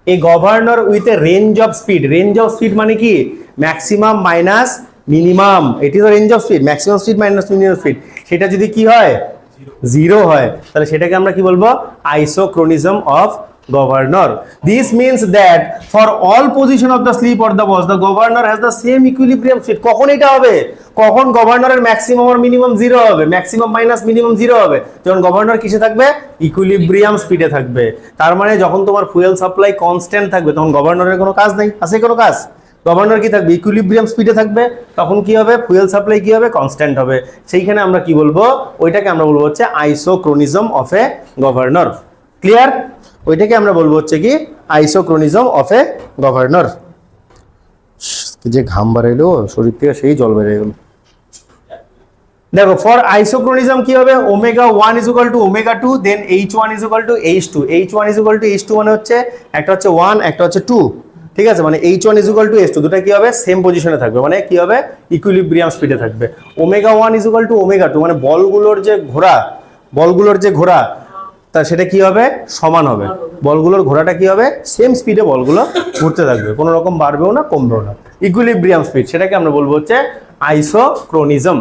a governor with a range of speed মানে কি, ম্যাক্সিমাম মাইনাস মিনিমাম, এটি তো range of speed, maximum speed minus minimum speed, সেটা যদি কি হয়, 0 হয়, তাহলে সেটাকে আমরা কি বলবো, আইসোক্রোনিজম of governor. This means that for all position of the sleep or the watch, the governor has the same equilibrium speed. কখন এটা হবে, কখন গভর্নরের ম্যাক্সিমাম আর মিনিমাম 0 হবে, ম্যাক্সিমাম মাইনাস মিনিমাম 0 হবে, যখন গভর্নর কিসে থাকবে, ইকুইলিব্রিয়াম স্পিডে থাকবে। তার মানে যখন তোমার ফুয়েল সাপ্লাই কনস্ট্যান্ট থাকবে, তখন গভর্নরের কোনো কাজ নেই, আছে কোনো কাজ? গভর্নর কি থাকবে, ইকুইলিব্রিয়াম স্পিডে থাকবে, তখন কি হবে, ফুয়েল সাপ্লাই কি হবে, কনস্ট্যান্ট হবে। সেইখানে আমরা কি বলবো, ওইটাকে আমরা বলবো হচ্ছে আইসোক্রোনিজম অফ এ গভর্নর। ক্লিয়ার? ওইটাকে আমরা বলবো হচ্ছে কি, আইসোক্রোনিজম অফ এ গভর্নর। যে ঘাম বাড়াইলো শরীর থেকে, সেই জল বেরিয়ে গেল। দেখো, ফর আইসোক্রোনিজম কি হবে, ω1 = ω2, দেন H1 = H2। H1 = H2 মানে হচ্ছে একটা হচ্ছে 1, একটা হচ্ছে 2, ঠিক আছে? মানে H1 = H2, দুটো কি হবে, সেম পজিশনে থাকবে, মানে কি হবে, ইকুইলিব্রিয়াম স্পিডে থাকবে। ω1 = ω2 মানে বলগুলোর যে ঘোরা, তা সেটা কি হবে, সমান হবে। বলগুলোর ঘোরাটা কি হবে, সেম স্পিডে বলগুলো ঘুরতে থাকবে, কোনো রকম বাড়বেও না কমবেও না, ইকুইলিব্রিয়াম স্পিড। সেটাকে আমরা বলবো হচ্ছে আইসোক্রোনিজম,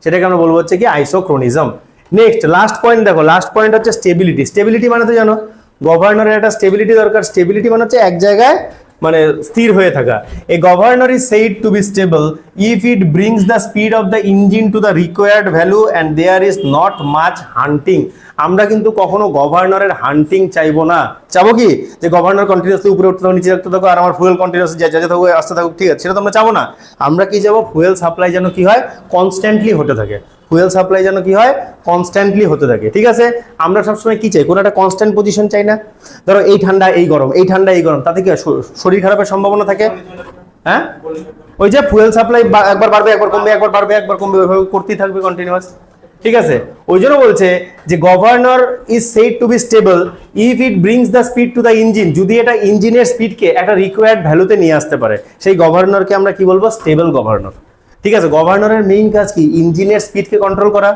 সেটাকে আমরা বলবো হচ্ছে কি, আইসোক্রোনিজম। নেক্সট লাস্ট পয়েন্ট দেখো, লাস্ট পয়েন্ট হচ্ছে স্টেবিলিটি। স্টেবিলিটি মানে তো জানো, গভর্নরের একটা স্টেবিলিটি দরকার। স্টেবিলিটি মানে হচ্ছে এক জায়গায় মানে স্থির হয়ে থাকা। A governor is said to be stable if it brings the speed of the engine to the required value and there is not much hunting. আমরা কিন্তু কখনো গভর্নরের হান্টিং চাইবো না। চাবো কি, যে গভর্নর কন্টিনিউসলি উপরে উঠতে থাকো, নিচে রাখতে থাকো, আর আমার ফুয়েল কন্টিনিউসলি যেতে থাকো, আসতে থাকুক, ঠিক আছে? সেটা তো আমরা চাবো না। আমরা কি চাবো, ফুয়েল সাপ্লাই যেন কি হয়, কনস্ট্যান্টলি হতে থাকে। ফুয়েল সাপ্লাই যেন কি হয়, কনস্ট্যান্টলি হতে থাকে, ঠিক আছে? আমরা সবসময় কি চাই, কোনো একটা কনস্ট্যান্ট পজিশন চাই না। ধরো এই ঠান্ডা এই গরম, এই ঠান্ডা এই গরম, তাতে কি শরীর খারাপের সম্ভাবনা থাকে? হ্যাঁ, ওই যে ফুয়েল সাপ্লাই একবার বাড়বে একবার কমবে, একবার বাড়বে একবার কমবে, ওইভাবে করতেই থাকবে কন্টিনিউয়াস। ঠিক আছে, ওই জন্য বলছে যে governor is said to be stable if it brings the speed to the engine, যদি এটা ইঞ্জিনের স্পিডকে একটা রিকোয়ার্ড ভ্যালুতে নিয়ে আসতে পারে, সেই গভর্নরকে আমরা কি বলবো, স্টেবল গভর্নর। ঠিক আছে, গভর্নরের মেইন কাজ কি, ইঞ্জিনের স্পিডকে কন্ট্রোল করা,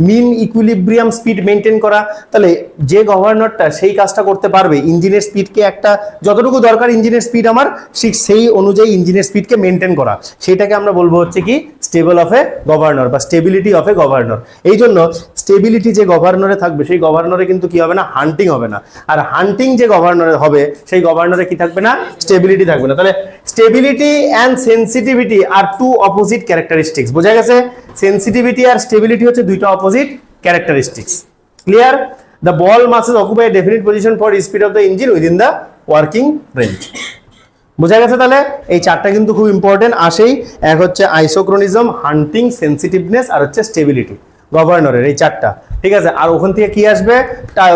মিন ইকুইলিব্রিয়াম স্পিড মেনটেন করা। তাহলে যে গভর্নরটা সেই কাজটা করতে পারবে, ইঞ্জিনের স্পিডকে একটা যতটুকু দরকার ইঞ্জিনের স্পিড আমার ঠিক সেই অনুযায়ী ইঞ্জিনের স্পিডকে মেনটেন করা, সেটাকে আমরা বলবো হচ্ছে কি স্টেবল অফ এ গভর্নর বা স্টেবিলিটি অফ এ গভর্নর। এই জন্য স্টেবিলিটি যে গভর্নরে থাকবে সেই গভর্নরে কিন্তু কি হবে না, হান্টিং হবে না। আর হান্টিং যে গভর্নরে হবে সেই গভর্নরে কি থাকবে না, স্টেবিলিটি থাকবে না। তাহলে stability and sensitivity are two opposite characteristics. বোঝা গেছে, সেন্সিটিভিটি আর স্টেবিলিটি হচ্ছে দুইটা opposite characteristics. Clear? The ball must occupy a definite position for speed of the engine within the working range. বোঝা গেছে? তাহলে এই চারটা কিন্তু খুব ইম্পর্টেন্ট আসেই, এক হচ্ছে আইসোক্রোনিজম, হান্টিং, সেন্সিটিভনেস আর হচ্ছে স্টেবিলিটি গভর্নরের, এই চারটা। ঠিক আছে, আর ওখান থেকে কি আসবে,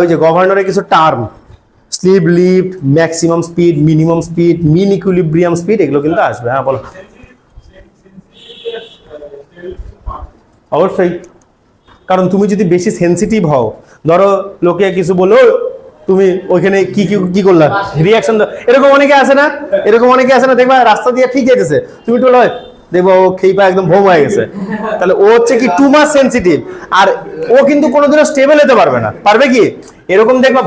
ওই যে গভর্নরের কিছু term, slip lift, maximum speed, minimum speed, mean equilibrium speed, এগুলো কিন্তু আসবে। হ্যাঁ বলো। অবশ্যই, কারণ তুমি যদি বেশি সেন্সিটিভ হও, ধরো লোকে কিছু বলো, তুমি ওইখানে কি কি কি করলা, রিয়াকশন, এরকম অনেকে আছে না, এরকম অনেকে আছে না, দেখবা রাস্তা দিয়ে ঠিক যেতেছে, তুমি একটু দেখবো ও খেইপা একদম ভোম হয়ে গেছে, তাহলে ও হচ্ছে কি টু মাচ সেন্সিটিভ, আর ও কিন্তু কোনোদিনও স্টেবল হতে পারবে না। পারবে কি? এরকম দেখবা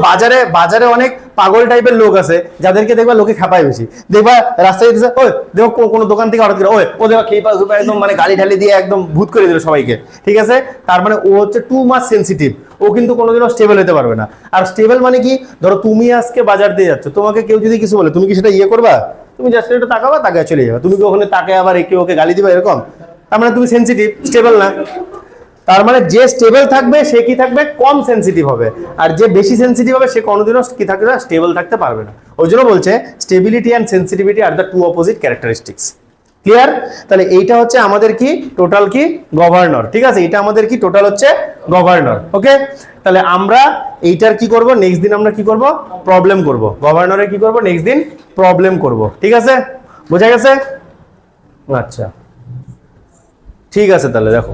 বাজারে অনেক পাগল টাইপের লোক আছে, যাদেরকে দেখবা লোকে খাপায় বেশি, দেখবা রাস্তায় যেতেছে, ওই দেখো কোনো দোকান থেকে অর্ডার করে, ও দেখবা খেইপা একদম মানে গালি ঢালি দিয়ে একদম ভূত করে দিল সবাইকে। ঠিক আছে, তার মানে ও হচ্ছে টু মাচ সেন্সিটিভ, ও কিন্তু কোনোদিনও স্টেবল হতে পারবে না। আর স্টেবল মানে কি, ধরো তুমি আজকে বাজার দিয়ে যাচ্ছ, তোমাকে কেউ যদি কিছু বলে, তুমি কি সেটা করবা? তুমি জাস্ট একটু তাকাবা, তাকায় চলে যাবে, তুমি কি ওখানে তাকে আবার ওকে গালি দিবা এরকম? তার মানে তুমি সেন্সিটিভ, স্টেবল না। তার মানে যে স্টেবল থাকবে সে কি থাকবে, কম সেন্সিটিভ হবে, আর যে বেশি সেন্সিটিভ হবে সে কোনোদিনও কি থাকবে না, স্টেবল থাকতে পারবে না। ওই জন্য বলছে stability and sensitivity are the two opposite characteristics. Clear? তাহলে এইটা হচ্ছে আমাদের কি টোটাল কি গভর্নর। ঠিক আছে, এটা আমাদের কি টোটাল হচ্ছে গভর্নর। ওকে, তাহলে আমরা এইটার কি করব, নেক্সট দিন আমরা কি করব, প্রবলেম করব। গভর্নরে কি করব, নেক্সট দিন প্রবলেম করব। ঠিক আছে, বোঝা গেছে? আচ্ছা ঠিক আছে, তাহলে দেখো